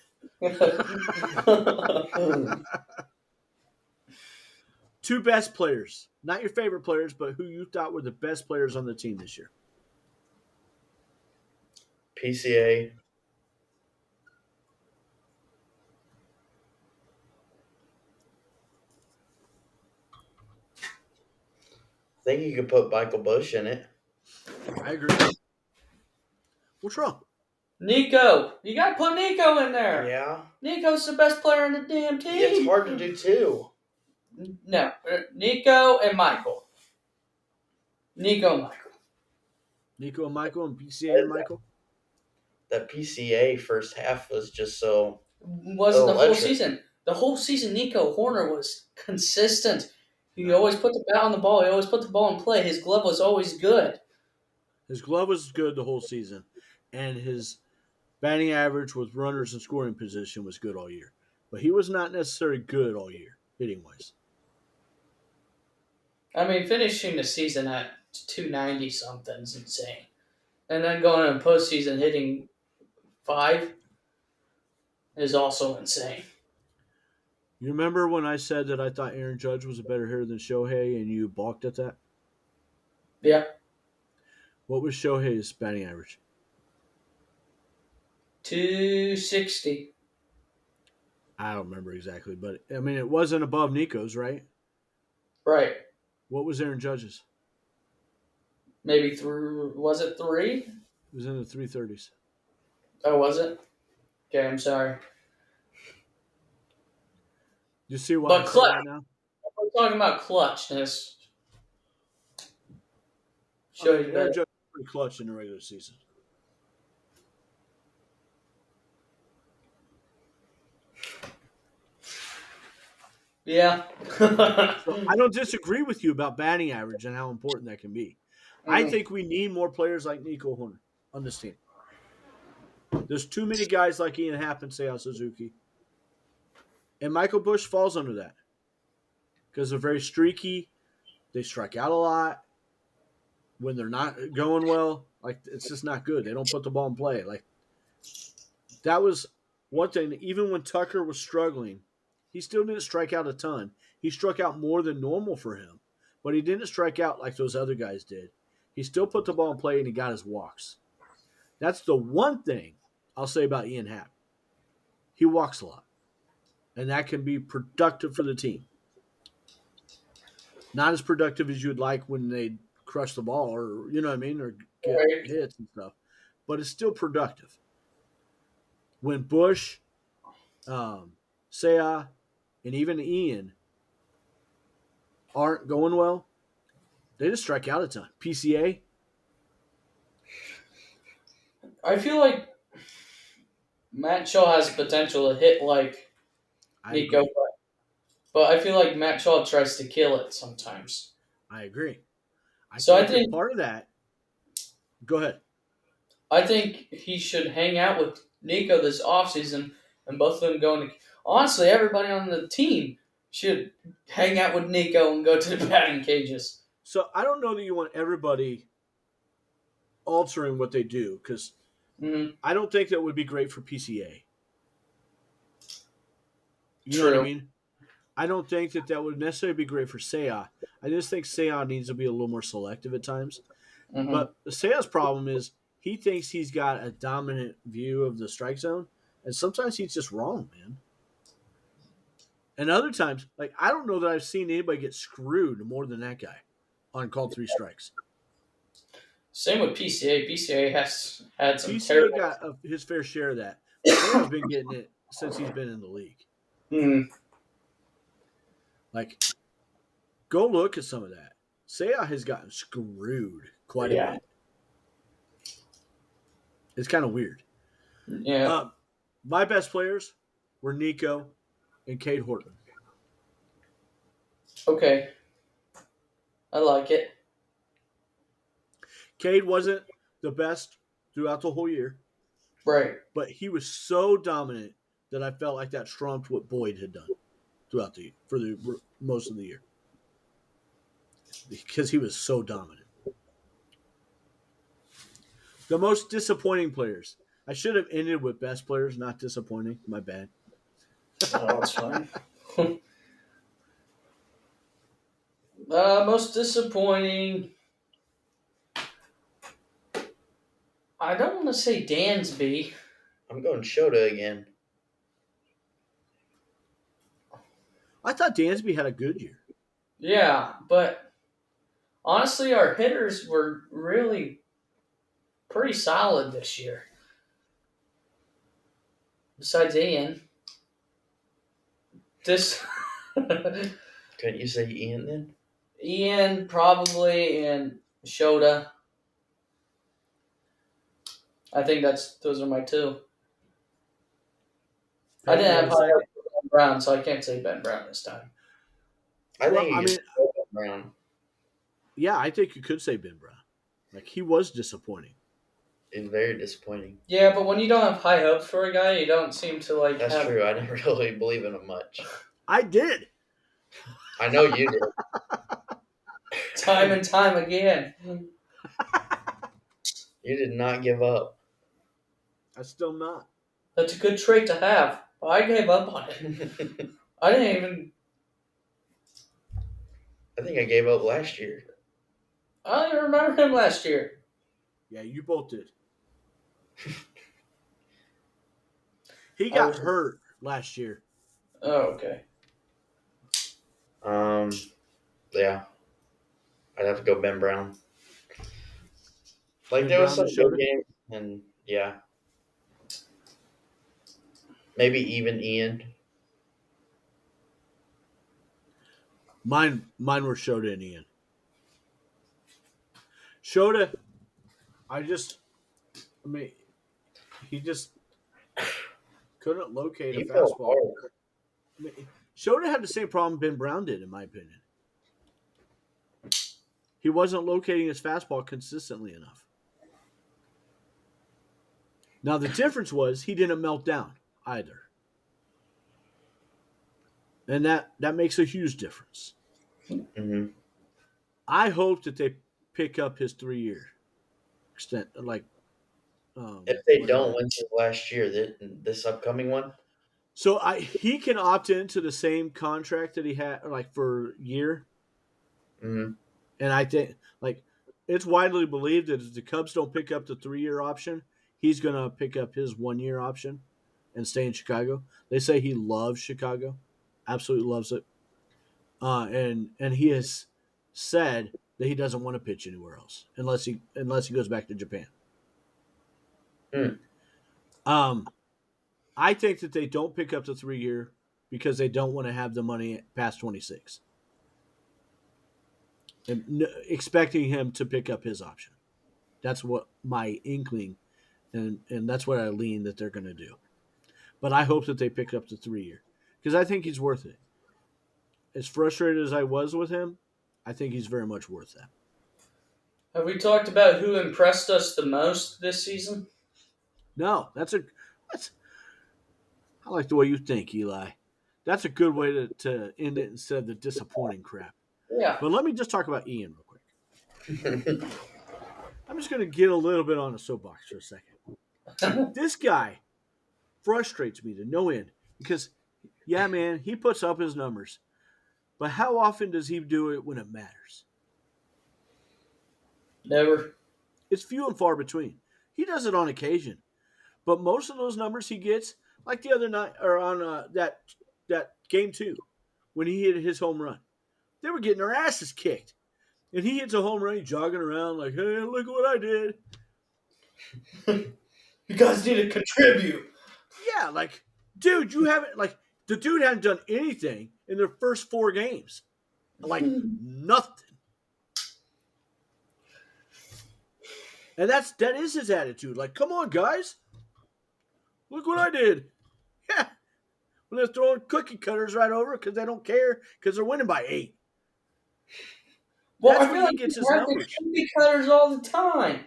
[SPEAKER 1] 2 best players. Not your favorite players, but who you thought were the best players on the team this year.
[SPEAKER 3] PCA. I think you could put Michael Bush in it.
[SPEAKER 1] I agree. What's wrong?
[SPEAKER 2] Nico. You got to put Nico in there.
[SPEAKER 3] Yeah.
[SPEAKER 2] Nico's the best player on the damn team.
[SPEAKER 3] It's hard to do 2.
[SPEAKER 2] No. Nico and Michael. Nico and Michael.
[SPEAKER 1] Nico and Michael and PCA and Michael?
[SPEAKER 3] That PCA first half was just so...
[SPEAKER 2] Wasn't the whole season. The whole season, Nico Hoerner was consistent. He always put the bat on the ball. He always put the ball in play. His glove was always good.
[SPEAKER 1] His glove was good the whole season. And his batting average with runners in scoring position was good all year. But he was not necessarily good all year, hitting-wise.
[SPEAKER 2] I mean, finishing the season at 290-something is insane. And then going in postseason hitting 5. is also insane.
[SPEAKER 1] You remember when I said that I thought Aaron Judge was a better hitter than Shohei, and you balked at that?
[SPEAKER 2] Yeah.
[SPEAKER 1] What was Shohei's batting average?
[SPEAKER 2] 260.
[SPEAKER 1] I don't remember exactly, but I mean it wasn't above Nico's, right?
[SPEAKER 2] Right.
[SPEAKER 1] What was Aaron Judge's?
[SPEAKER 2] Maybe through, was it 3?
[SPEAKER 1] It was in the 330s.
[SPEAKER 2] Oh, was it? Okay, I'm sorry.
[SPEAKER 1] You see why
[SPEAKER 2] But
[SPEAKER 1] I say
[SPEAKER 2] clutch.
[SPEAKER 1] that now?
[SPEAKER 2] We're talking about clutchness.
[SPEAKER 1] I mean, Aaron Judge was pretty clutch in the regular season.
[SPEAKER 2] Yeah.
[SPEAKER 1] So I don't disagree with you about batting average and how important that can be. I think we need more players like Nico Horner on this team. There's too many guys like Ian Happ and Seiya Suzuki. And Michael Busch falls under that. Because they're very streaky. They strike out a lot. When they're not going well, like it's just not good. They don't put the ball in play. Like that was one thing. Even when Tucker was struggling, he still didn't strike out a ton. He struck out more than normal for him, but he didn't strike out like those other guys did. He still put the ball in play and he got his walks. That's the one thing I'll say about Ian Happ. He walks a lot, and that can be productive for the team. Not as productive as you would like when they crush the ball or, you know what I mean, or get
[SPEAKER 2] Right.
[SPEAKER 1] hits and stuff, but it's still productive. When Bush, Seiya, and even Ian aren't going well, they just strike out a ton. PCA,
[SPEAKER 2] I feel like Matt Shaw has potential to hit like
[SPEAKER 1] I
[SPEAKER 2] Nico,
[SPEAKER 1] agree.
[SPEAKER 2] but I feel like Matt Shaw tries to kill it sometimes.
[SPEAKER 1] I agree. I
[SPEAKER 2] So I
[SPEAKER 1] think that
[SPEAKER 2] think
[SPEAKER 1] part of that. Go ahead.
[SPEAKER 2] I think he should hang out with Nico this offseason and both of them going to. Honestly, everybody on the team should hang out with Nico and go to the batting cages.
[SPEAKER 1] So I don't know that you want everybody altering what they do because
[SPEAKER 2] Mm-hmm.
[SPEAKER 1] I don't think that would be great for PCA. You know
[SPEAKER 2] True.
[SPEAKER 1] what I mean? I don't think that that would necessarily be great for Seiya. I just think Seiya needs to be a little more selective at times.
[SPEAKER 2] Mm-hmm.
[SPEAKER 1] But Seiya's problem is he thinks he's got a dominant view of the strike zone, and sometimes he's just wrong, man. And other times, like I don't know that I've seen anybody get screwed more than that guy on called 3 strikes.
[SPEAKER 2] Same with PCA. PCA has had some
[SPEAKER 1] PCA
[SPEAKER 2] terrible.
[SPEAKER 1] got his fair share of that. Seiya's been getting it since he's been in the league.
[SPEAKER 2] Mm-hmm.
[SPEAKER 1] Like, go look at some of that. Seiya has gotten screwed quite a bit. It's kind of weird.
[SPEAKER 2] Yeah.
[SPEAKER 1] My best players were Nico and Cade Horton.
[SPEAKER 2] Okay. I like it.
[SPEAKER 1] Cade wasn't the best throughout the whole year,
[SPEAKER 2] Right.
[SPEAKER 1] but he was so dominant that I felt like that trumped what Boyd had done throughout for the most of the year because he was so dominant. The most disappointing players. I should have ended with best players, not disappointing. My bad.
[SPEAKER 2] Oh, that's fine. Most disappointing. I don't want to say Dansby.
[SPEAKER 3] I'm going Shota again.
[SPEAKER 1] I thought Dansby had a good year.
[SPEAKER 2] Yeah, but honestly, our hitters were really pretty solid this year. Besides Ian. This.
[SPEAKER 3] Couldn't you say Ian then?
[SPEAKER 2] Ian, probably, and Shota. I think those are my 2. I didn't have high hopes for Ben Brown, so I can't say Ben Brown this time.
[SPEAKER 3] I
[SPEAKER 1] Well,
[SPEAKER 3] think
[SPEAKER 1] I
[SPEAKER 3] you
[SPEAKER 1] mean,
[SPEAKER 3] should go Ben Brown.
[SPEAKER 1] Yeah, I think you could say Ben Brown. Like, he was disappointing.
[SPEAKER 3] It's very disappointing.
[SPEAKER 2] Yeah, but when you don't have high hopes for a guy, you don't seem to like.
[SPEAKER 3] That's true. I didn't really believe in him much.
[SPEAKER 1] I did.
[SPEAKER 3] I know you did.
[SPEAKER 2] Time and time again.
[SPEAKER 3] You did not give up.
[SPEAKER 1] I'm still not.
[SPEAKER 2] That's a good trait to have. Well, I gave up on it. I didn't even.
[SPEAKER 3] I think I gave up last year.
[SPEAKER 2] I don't even remember him last year.
[SPEAKER 1] Yeah, you both did. He
[SPEAKER 2] I
[SPEAKER 1] got
[SPEAKER 2] was-
[SPEAKER 1] hurt last year.
[SPEAKER 2] Oh, okay.
[SPEAKER 3] Yeah, I'd have to go Ben Brown. Like
[SPEAKER 1] Ben
[SPEAKER 3] there was
[SPEAKER 1] Brown
[SPEAKER 3] some
[SPEAKER 1] to
[SPEAKER 3] good
[SPEAKER 1] Shota?
[SPEAKER 3] games, and yeah, maybe even Ian.
[SPEAKER 1] Mine were Shota and Ian. Shota, I mean, he just couldn't locate a
[SPEAKER 3] He fell
[SPEAKER 1] fastball.
[SPEAKER 3] hard.
[SPEAKER 1] I mean, Shota had the same problem Ben Brown did, in my opinion. He wasn't locating his fastball consistently enough. Now, the difference was he didn't melt down either. And that makes a huge difference.
[SPEAKER 3] Mm-hmm.
[SPEAKER 1] I hope that they pick up his 3-year extent.
[SPEAKER 3] If they
[SPEAKER 1] what is
[SPEAKER 3] don't
[SPEAKER 1] it?
[SPEAKER 3] win his last year, this upcoming one,
[SPEAKER 1] So he can opt into the same contract that he had like for a year.
[SPEAKER 3] mm-hmm.
[SPEAKER 1] And I think like it's widely believed that if the Cubs don't pick up the 3-year option, he's gonna pick up his 1-year option and stay in Chicago. They say he loves Chicago, absolutely loves it, and he has said that he doesn't want to pitch anywhere else unless he goes back to Japan.
[SPEAKER 3] Hmm.
[SPEAKER 1] I think that they don't pick up the 3-year because they don't want to have the money past 26, and expecting him to pick up his option. That's what my inkling, and that's what I lean that they're going to do. But I hope that they pick up the 3-year because I think he's worth it. As frustrated as I was with him, I think he's very much worth that.
[SPEAKER 2] Have we talked about who impressed us the most this season?
[SPEAKER 1] No, that's I like the way you think, Eli. That's a good way to end it instead of the disappointing crap.
[SPEAKER 2] Yeah.
[SPEAKER 1] But let me just talk about Ian real quick. I'm just going to get a little bit on a soapbox for a second. This guy frustrates me to no end because, yeah, man, he puts up his numbers. But how often does he do it when it matters?
[SPEAKER 2] Never.
[SPEAKER 1] It's few and far between. He does it on occasion. But most of those numbers he gets, like the other night, or on that game 2, when he hit his home run, they were getting their asses kicked. And he hits a home run, he's jogging around like, hey, look what I did.
[SPEAKER 2] You guys need to contribute.
[SPEAKER 1] Yeah, like, dude, you haven't, like, the dude hadn't done anything in their first 4 games. Like, nothing. And that is his attitude. Like, come on, guys. Look what I did. Yeah. When they're throwing cookie cutters right over because they don't care because they're winning by 8.
[SPEAKER 2] Well,
[SPEAKER 1] That's
[SPEAKER 2] I
[SPEAKER 1] when
[SPEAKER 2] feel
[SPEAKER 1] he
[SPEAKER 2] like
[SPEAKER 1] gets
[SPEAKER 2] you
[SPEAKER 1] his
[SPEAKER 2] have the
[SPEAKER 1] numbers.
[SPEAKER 2] cookie cutters all the time.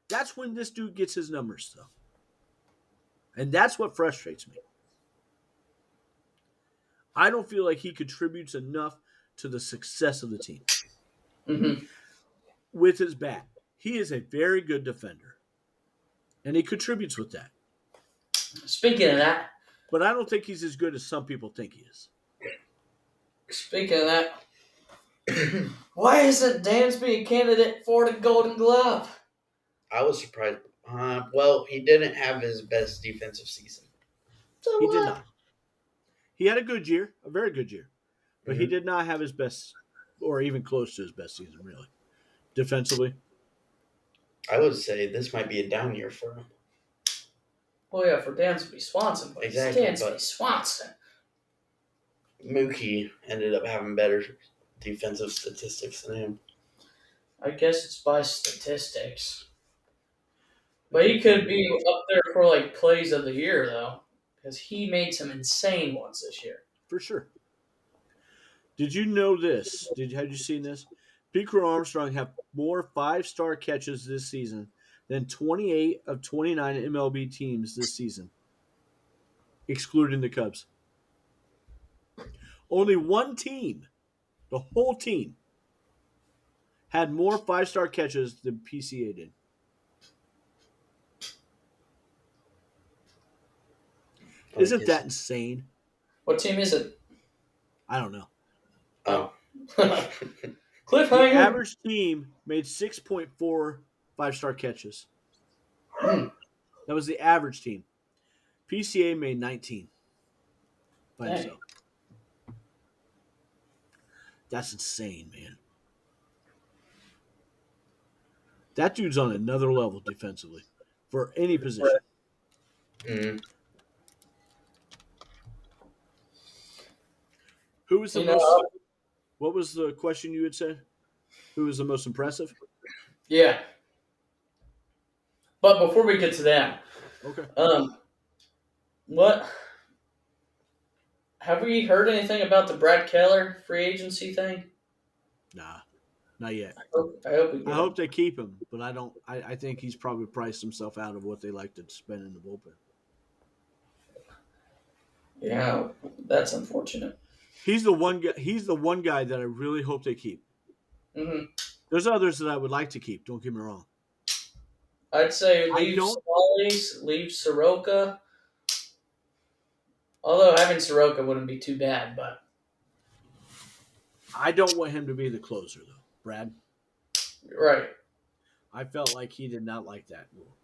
[SPEAKER 1] That's when this dude gets his numbers, though. And that's what frustrates me. I don't feel like he contributes enough to the success of the team.
[SPEAKER 2] Mm-hmm.
[SPEAKER 1] With his bat, he is a very good defender. And he contributes with that.
[SPEAKER 2] Speaking of that,
[SPEAKER 1] But I don't think he's as good as some people think he is.
[SPEAKER 2] why isn't Dansby a candidate for the Golden Glove?
[SPEAKER 3] I was surprised. Well, he didn't have his best defensive season.
[SPEAKER 2] So
[SPEAKER 1] He
[SPEAKER 2] what?
[SPEAKER 1] did not. He had a good year, a very good year. But he
[SPEAKER 3] Mhm.
[SPEAKER 1] did not have his best, or even close to his best season, really. Defensively.
[SPEAKER 3] I would say this might be a down year for him.
[SPEAKER 2] Oh yeah, for Dansby Swanson, but
[SPEAKER 3] Exactly,
[SPEAKER 2] it's Dansby
[SPEAKER 3] but-
[SPEAKER 2] Swanson.
[SPEAKER 3] Mookie ended up having better defensive statistics than him.
[SPEAKER 2] I guess it's by statistics. But he could be up there for like plays of the year though, because he made some insane ones this year.
[SPEAKER 1] For sure. Did you know this? Had you seen this? Pete Crow Armstrong have more 5-star catches this season than 28 of 29 MLB teams this season, excluding the Cubs. Only one team, the whole team, had more 5-star catches than PCA did. Isn't that insane?
[SPEAKER 2] What team is it?
[SPEAKER 1] I don't know.
[SPEAKER 3] Oh.
[SPEAKER 1] The
[SPEAKER 2] Cliffhanger.
[SPEAKER 1] average team made 6.4 5-star catches.
[SPEAKER 2] Hmm.
[SPEAKER 1] That was the average team. PCA made 19 by
[SPEAKER 2] Dang.
[SPEAKER 1] himself. That's insane, man. That dude's on another level defensively for any position.
[SPEAKER 3] Mhm.
[SPEAKER 1] Who was the
[SPEAKER 2] You know,
[SPEAKER 1] most? What was the question you had said? Who was the most impressive?
[SPEAKER 2] yeah. But before we get to that,
[SPEAKER 1] Okay.
[SPEAKER 2] what have we heard anything about the Brad Keller free agency thing?
[SPEAKER 1] Nah, not yet.
[SPEAKER 2] I hope we get
[SPEAKER 1] I
[SPEAKER 2] him.
[SPEAKER 1] hope they keep him, but I don't. I think he's probably priced himself out of what they like to spend in the bullpen.
[SPEAKER 2] Yeah, that's unfortunate.
[SPEAKER 1] He's the one guy. He's the one guy that I really hope they keep.
[SPEAKER 2] Hmm.
[SPEAKER 1] There's others that I would like to keep. Don't get me wrong.
[SPEAKER 2] I'd say
[SPEAKER 1] I
[SPEAKER 2] leave
[SPEAKER 1] don't-
[SPEAKER 2] Solis, leave Soroka. Although having Soroka wouldn't be too bad, but
[SPEAKER 1] I don't want him to be the closer though, Brad.
[SPEAKER 2] right.
[SPEAKER 1] I felt like he did not like that rule.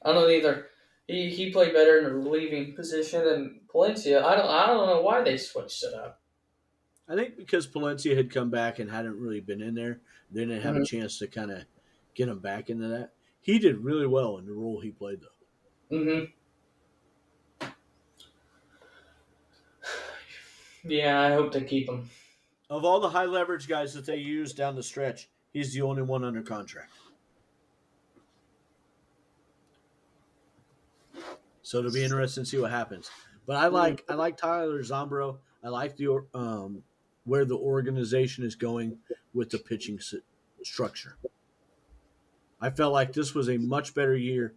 [SPEAKER 2] I don't either. He played better in the relieving position than Palencia. I don't know why they switched it up.
[SPEAKER 1] I think because Palencia had come back and hadn't really been in there, they didn't have a
[SPEAKER 2] Mhm.
[SPEAKER 1] chance to kind of get him back into that. He did really well in the role he played though.
[SPEAKER 2] Hmm. Yeah, I hope to keep him.
[SPEAKER 1] Of all the high leverage guys that they use down the stretch, he's the only one under contract. So it'll be interesting to see what happens. But I like Tyler Zombro. I like the where the organization is going with the pitching structure. I felt like this was a much better year,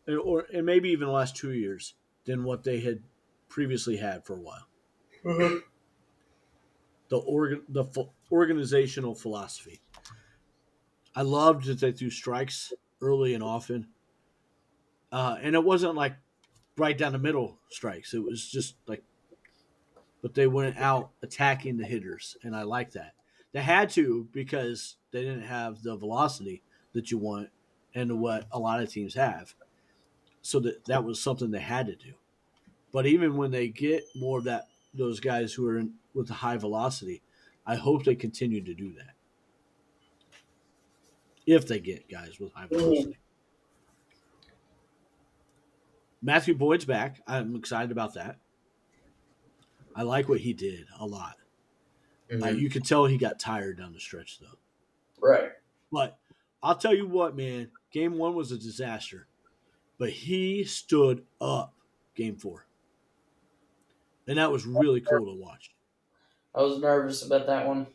[SPEAKER 1] and maybe even the last 2 years than what they had previously had for a while.
[SPEAKER 2] Mm-hmm.
[SPEAKER 1] The organizational philosophy. I loved that they threw strikes early and often, and it wasn't like right down the middle strikes. It was just like, but they went out attacking the hitters, and I like that. They had to because they didn't have the velocity that you want and what a lot of teams have. So that was something they had to do. But even when they get more of that, those guys who are in with the high velocity, I hope they continue to do that. If they get guys with high velocity. Matthew Boyd's back. I'm excited about that. I like what he did a lot.
[SPEAKER 3] Mhm.
[SPEAKER 1] You could tell he got tired down the stretch, though.
[SPEAKER 2] Right.
[SPEAKER 1] But I'll tell you what, man. Game 1 was a disaster. But he stood up Game 4. And that was really cool to watch.
[SPEAKER 2] I was nervous about that one.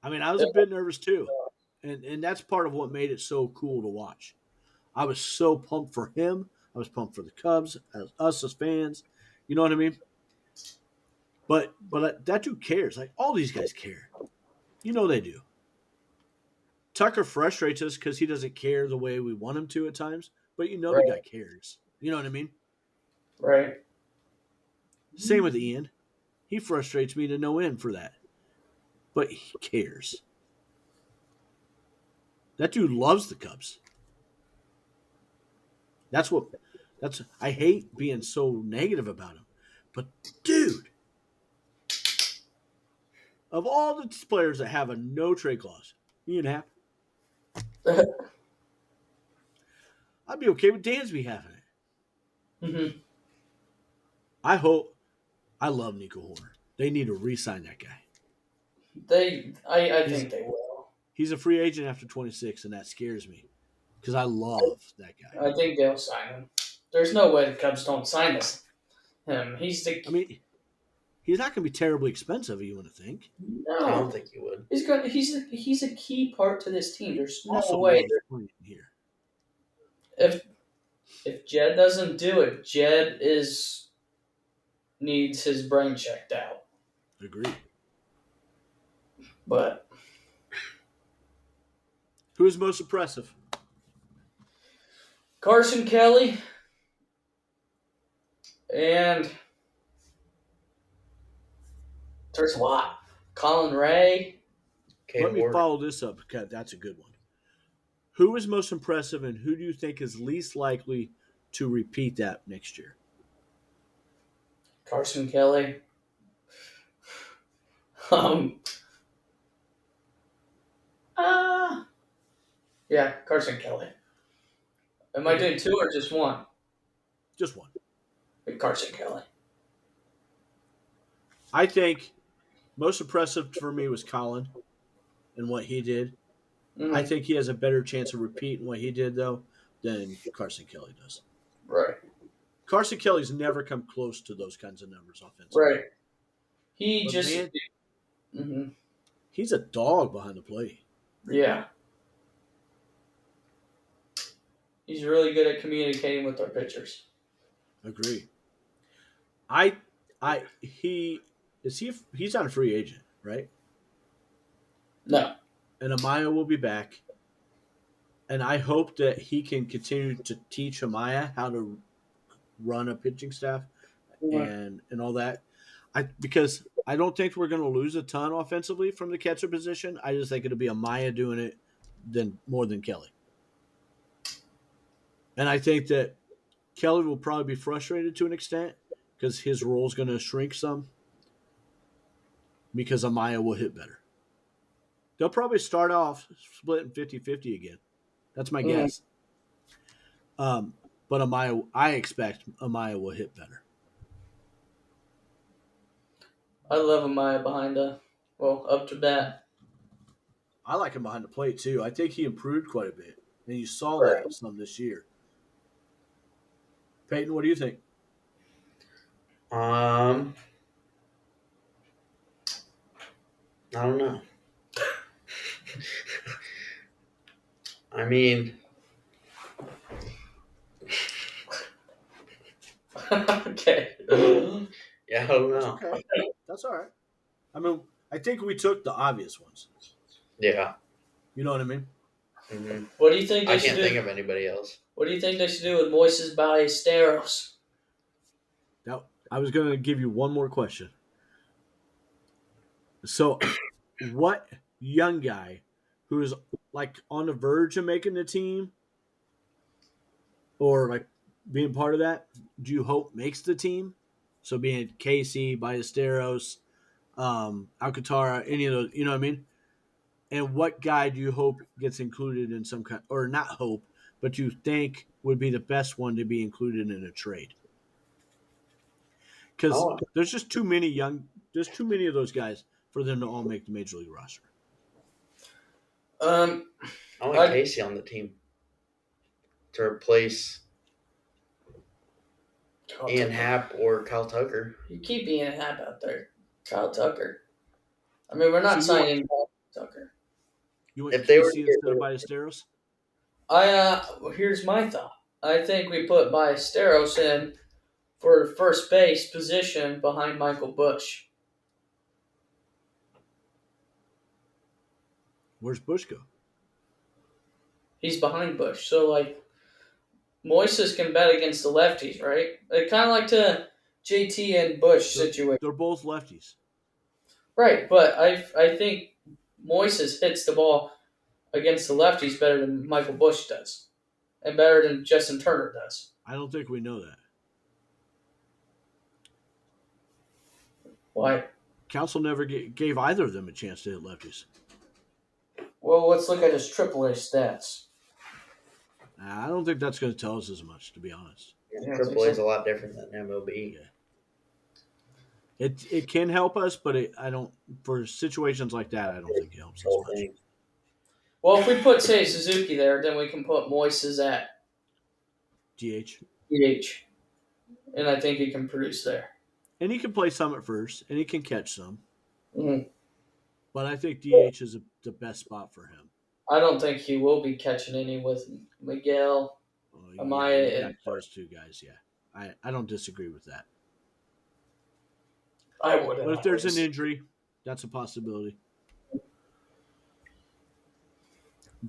[SPEAKER 1] I mean, I was a bit nervous, too. And that's part of what made it so cool to watch. I was so pumped for him. I was pumped for the Cubs, us as fans. You know what I mean? But that dude cares. Like, all these guys care. You know they do. Tucker frustrates us because he doesn't care the way we want him to at times. But you know
[SPEAKER 2] Right.
[SPEAKER 1] the guy cares. You know what I mean?
[SPEAKER 2] Right.
[SPEAKER 1] Same with Ian. He frustrates me to no end for that. But he cares. That dude loves the Cubs. I hate being so negative about him. But dude, of all the players that have a no trade clause, Ian Happ, I'd be okay with Dansby having it.
[SPEAKER 2] Mm-hmm.
[SPEAKER 1] I love Nico Horner. They need to re-sign that guy.
[SPEAKER 2] I think they will.
[SPEAKER 1] He's a free agent after 26, and that scares me because I love that guy.
[SPEAKER 2] I think they'll sign him. There's no way the Cubs don't sign him. He's the.
[SPEAKER 1] I mean, he's not going to be terribly expensive, you want to think.
[SPEAKER 3] I don't
[SPEAKER 2] No,
[SPEAKER 3] think you would.
[SPEAKER 2] he's a key part to this team. There's no
[SPEAKER 1] Also,
[SPEAKER 2] way
[SPEAKER 1] loves playing here.
[SPEAKER 2] if Jed doesn't do it, Jed needs his brain checked out.
[SPEAKER 1] Agreed.
[SPEAKER 2] But
[SPEAKER 1] Who is most impressive?
[SPEAKER 2] Carson Kelly and there's a lot. Colin Ray.
[SPEAKER 3] Cade
[SPEAKER 1] Let me
[SPEAKER 3] Ward.
[SPEAKER 1] follow this up because that's a good one. Who is most impressive, and who do you think is least likely to repeat that next year?
[SPEAKER 2] Carson Kelly. Um. Yeah, Carson Kelly. Am I doing two or just one?
[SPEAKER 1] Just one.
[SPEAKER 2] Carson Kelly.
[SPEAKER 1] I think most impressive for me was Colin and what he did. I
[SPEAKER 2] Mm,
[SPEAKER 1] think he has a better chance of repeating what he did, though, than Carson Kelly does.
[SPEAKER 2] right.
[SPEAKER 1] Carson Kelly's never come close to those kinds of numbers offensively.
[SPEAKER 2] Right. He
[SPEAKER 1] But
[SPEAKER 2] just.
[SPEAKER 1] man,
[SPEAKER 2] hmm
[SPEAKER 1] he's a dog behind the plate.
[SPEAKER 2] Yeah. He's really good at communicating with our pitchers.
[SPEAKER 1] Agree. He's not a free agent, right?
[SPEAKER 2] No.
[SPEAKER 1] And Amaya will be back. And I hope that he can continue to teach Amaya how to run a pitching staff and all that. Because I don't think we're going to lose a ton offensively from the catcher position. I just think it'll be Amaya doing it more than Kelly. And I think that Kelly will probably be frustrated to an extent because his role is going to shrink some because Amaya will hit better. They'll probably start off splitting 50-50 again. That's my guess. But I expect Amaya will hit better.
[SPEAKER 2] I love Amaya behind up to bat.
[SPEAKER 1] I like him behind the plate too. I think he improved quite a bit, and you saw
[SPEAKER 2] Right.
[SPEAKER 1] that some this year. Peyton, what do you think?
[SPEAKER 3] I don't know. I mean,
[SPEAKER 2] Okay.
[SPEAKER 3] yeah, I don't know.
[SPEAKER 1] Okay, that's all right. I mean, I think we took the obvious ones.
[SPEAKER 3] Yeah.
[SPEAKER 1] You know what I mean?
[SPEAKER 3] hmm
[SPEAKER 2] What do you think they
[SPEAKER 3] I
[SPEAKER 2] should
[SPEAKER 3] can't
[SPEAKER 2] do?
[SPEAKER 3] think of anybody else.
[SPEAKER 2] What do you think they should do with Moises Ballesteros?
[SPEAKER 1] Now, I was going to give you one more question. So, what young guy who is like on the verge of making the team or like being part of that, do you hope makes the team? So, being Casey, Ballesteros, Alcantara, any of those, you know what I mean? And what guy do you hope gets included in some kind, or not hope, but you think would be the best one to be included in a trade? Because
[SPEAKER 3] Oh,
[SPEAKER 1] there's just there's too many of those guys for them to all make the major league roster.
[SPEAKER 2] Um,
[SPEAKER 3] I want
[SPEAKER 2] I-
[SPEAKER 3] Casey on the team to replace Ian Happ or Kyle Tucker.
[SPEAKER 2] You keep Ian Happ out there. Kyle Tucker. I mean, we're not
[SPEAKER 1] So you want-
[SPEAKER 2] signing Kyle Tucker.
[SPEAKER 1] You want
[SPEAKER 3] If they were
[SPEAKER 1] Casey
[SPEAKER 3] to get
[SPEAKER 1] instead of
[SPEAKER 3] rid of-
[SPEAKER 1] Ballesteros?
[SPEAKER 2] Here's my thought. I think we put Ballesteros in for first base position behind Michael Bush.
[SPEAKER 1] Where's Bush go?
[SPEAKER 2] He's behind Bush. So, like, Moises can bet against the lefties, right? Kind of like the JT and Bush situation.
[SPEAKER 1] They're both lefties.
[SPEAKER 2] Right, but I think Moises hits the ball against the lefties better than Michael Bush does. And better than Justin Turner does.
[SPEAKER 1] I don't think we know that.
[SPEAKER 2] Why?
[SPEAKER 1] Council never gave either of them a chance to hit lefties.
[SPEAKER 2] Well, let's look at his AAA stats.
[SPEAKER 1] I don't think that's going to tell us as much, to be honest.
[SPEAKER 2] Yeah,
[SPEAKER 3] Triple A is a lot different than MLB.
[SPEAKER 1] It can help us, but I don't. For situations like that, I don't think it helps us
[SPEAKER 3] Whole
[SPEAKER 1] much.
[SPEAKER 3] thing.
[SPEAKER 2] Well, if we put, say, Suzuki there, then we can put Moises at
[SPEAKER 1] DH,
[SPEAKER 2] DH. And I think he can produce there.
[SPEAKER 1] and he can play some at first, and he can catch some.
[SPEAKER 2] Mhm.
[SPEAKER 1] But I think DH is the best spot for him.
[SPEAKER 2] I don't think he will be catching any with Miguel. Amaya
[SPEAKER 1] you got
[SPEAKER 2] and-
[SPEAKER 1] those two guys, yeah. I don't disagree with that.
[SPEAKER 2] I wouldn't.
[SPEAKER 1] But if there's an injury, that's a possibility.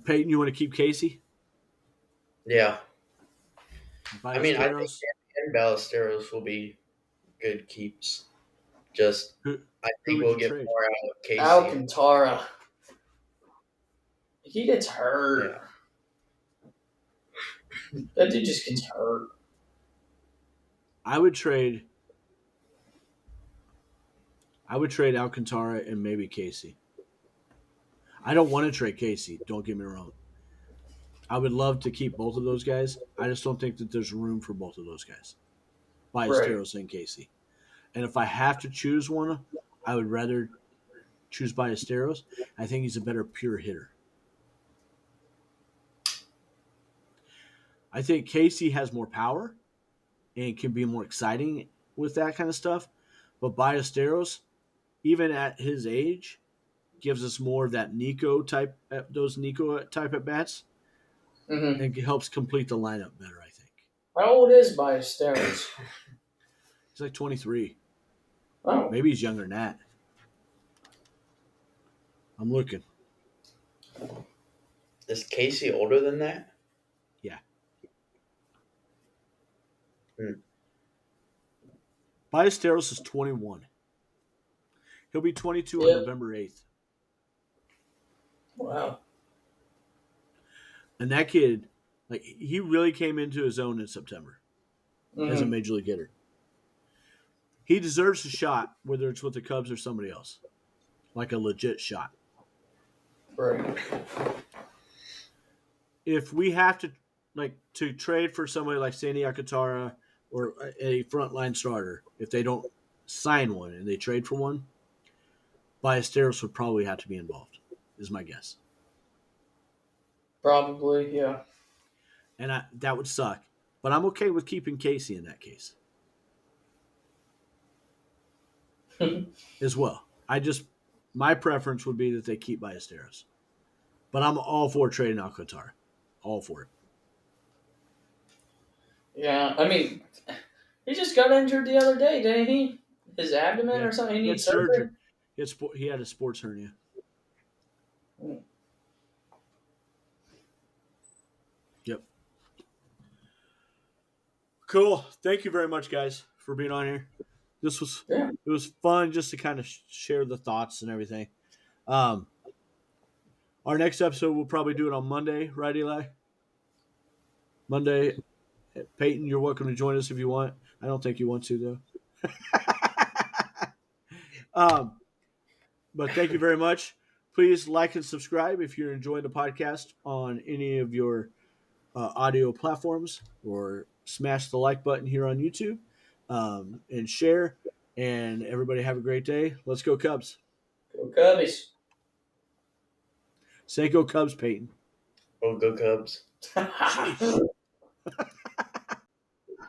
[SPEAKER 1] Peyton, you want to keep Casey?
[SPEAKER 3] Yeah. I mean, I think
[SPEAKER 1] Ballesteros.
[SPEAKER 3] and Ballesteros will be good keeps. Just
[SPEAKER 1] Who
[SPEAKER 3] I
[SPEAKER 1] who
[SPEAKER 3] think
[SPEAKER 1] would
[SPEAKER 3] we'll
[SPEAKER 1] you
[SPEAKER 3] get
[SPEAKER 1] trade?
[SPEAKER 3] more out of Casey.
[SPEAKER 2] Alcantara. He gets hurt.
[SPEAKER 3] Yeah.
[SPEAKER 2] That dude just gets hurt.
[SPEAKER 1] I would trade Alcantara and maybe Casey. I don't want to trade Casey, don't get me wrong. I would love to keep both of those guys. I just don't think that there's room for both of those guys. Ballesteros and Casey. And if I have to choose one, I would rather choose Ballesteros. I think he's a better pure hitter. I think Casey has more power and can be more exciting with that kind of stuff. But Ballesteros, even at his age, gives us more of that those Nico type at bats,
[SPEAKER 2] Mm-hmm.
[SPEAKER 1] and helps complete the lineup better. I think
[SPEAKER 2] How old is Ballesteros?
[SPEAKER 1] he's like 23.
[SPEAKER 2] Oh,
[SPEAKER 1] Maybe he's younger than that. I'm looking.
[SPEAKER 3] Is Casey older than that?
[SPEAKER 1] Yeah.
[SPEAKER 3] Hmm.
[SPEAKER 1] Ballesteros is 21. He'll be 22 on
[SPEAKER 2] Yep.
[SPEAKER 1] November 8th.
[SPEAKER 2] wow.
[SPEAKER 1] And that kid, like, he really came into his own in September as a
[SPEAKER 2] Mhm.
[SPEAKER 1] major league hitter. He deserves a shot, whether it's with the Cubs or somebody else, like a legit shot.
[SPEAKER 2] Right.
[SPEAKER 1] If we have to trade for somebody like Sandy Alcantara or a frontline starter, if they don't sign one and they trade for one, Ballesteros would probably have to be involved, is my guess.
[SPEAKER 2] Probably, yeah.
[SPEAKER 1] And that would suck. But I'm okay with keeping Casey in that case as well. My preference would be that they keep Ballesteros. But I'm all for trading Alcantara. All for it.
[SPEAKER 2] Yeah, I mean, he just got injured the other day, didn't he? His abdomen
[SPEAKER 1] Yeah,
[SPEAKER 2] or something? He
[SPEAKER 1] he had
[SPEAKER 2] needs surgery?
[SPEAKER 1] He had a sports hernia.
[SPEAKER 2] Mm.
[SPEAKER 1] Yep. Cool. Thank you very much, guys, for being on here. It was fun just to kind of share the thoughts and everything. Our next episode, we'll probably do it on Monday, right, Eli? Monday. Peyton, you're welcome to join us if you want. I don't think you want to, though. But thank you very much. Please like and subscribe if you're enjoying the podcast on any of your audio platforms, or smash the like button here on YouTube, and share. And everybody have a great day. Let's go Cubs.
[SPEAKER 2] Go Cubbies.
[SPEAKER 1] Say go Cubs, Peyton.
[SPEAKER 3] Oh, go Cubs.
[SPEAKER 1] Jeez.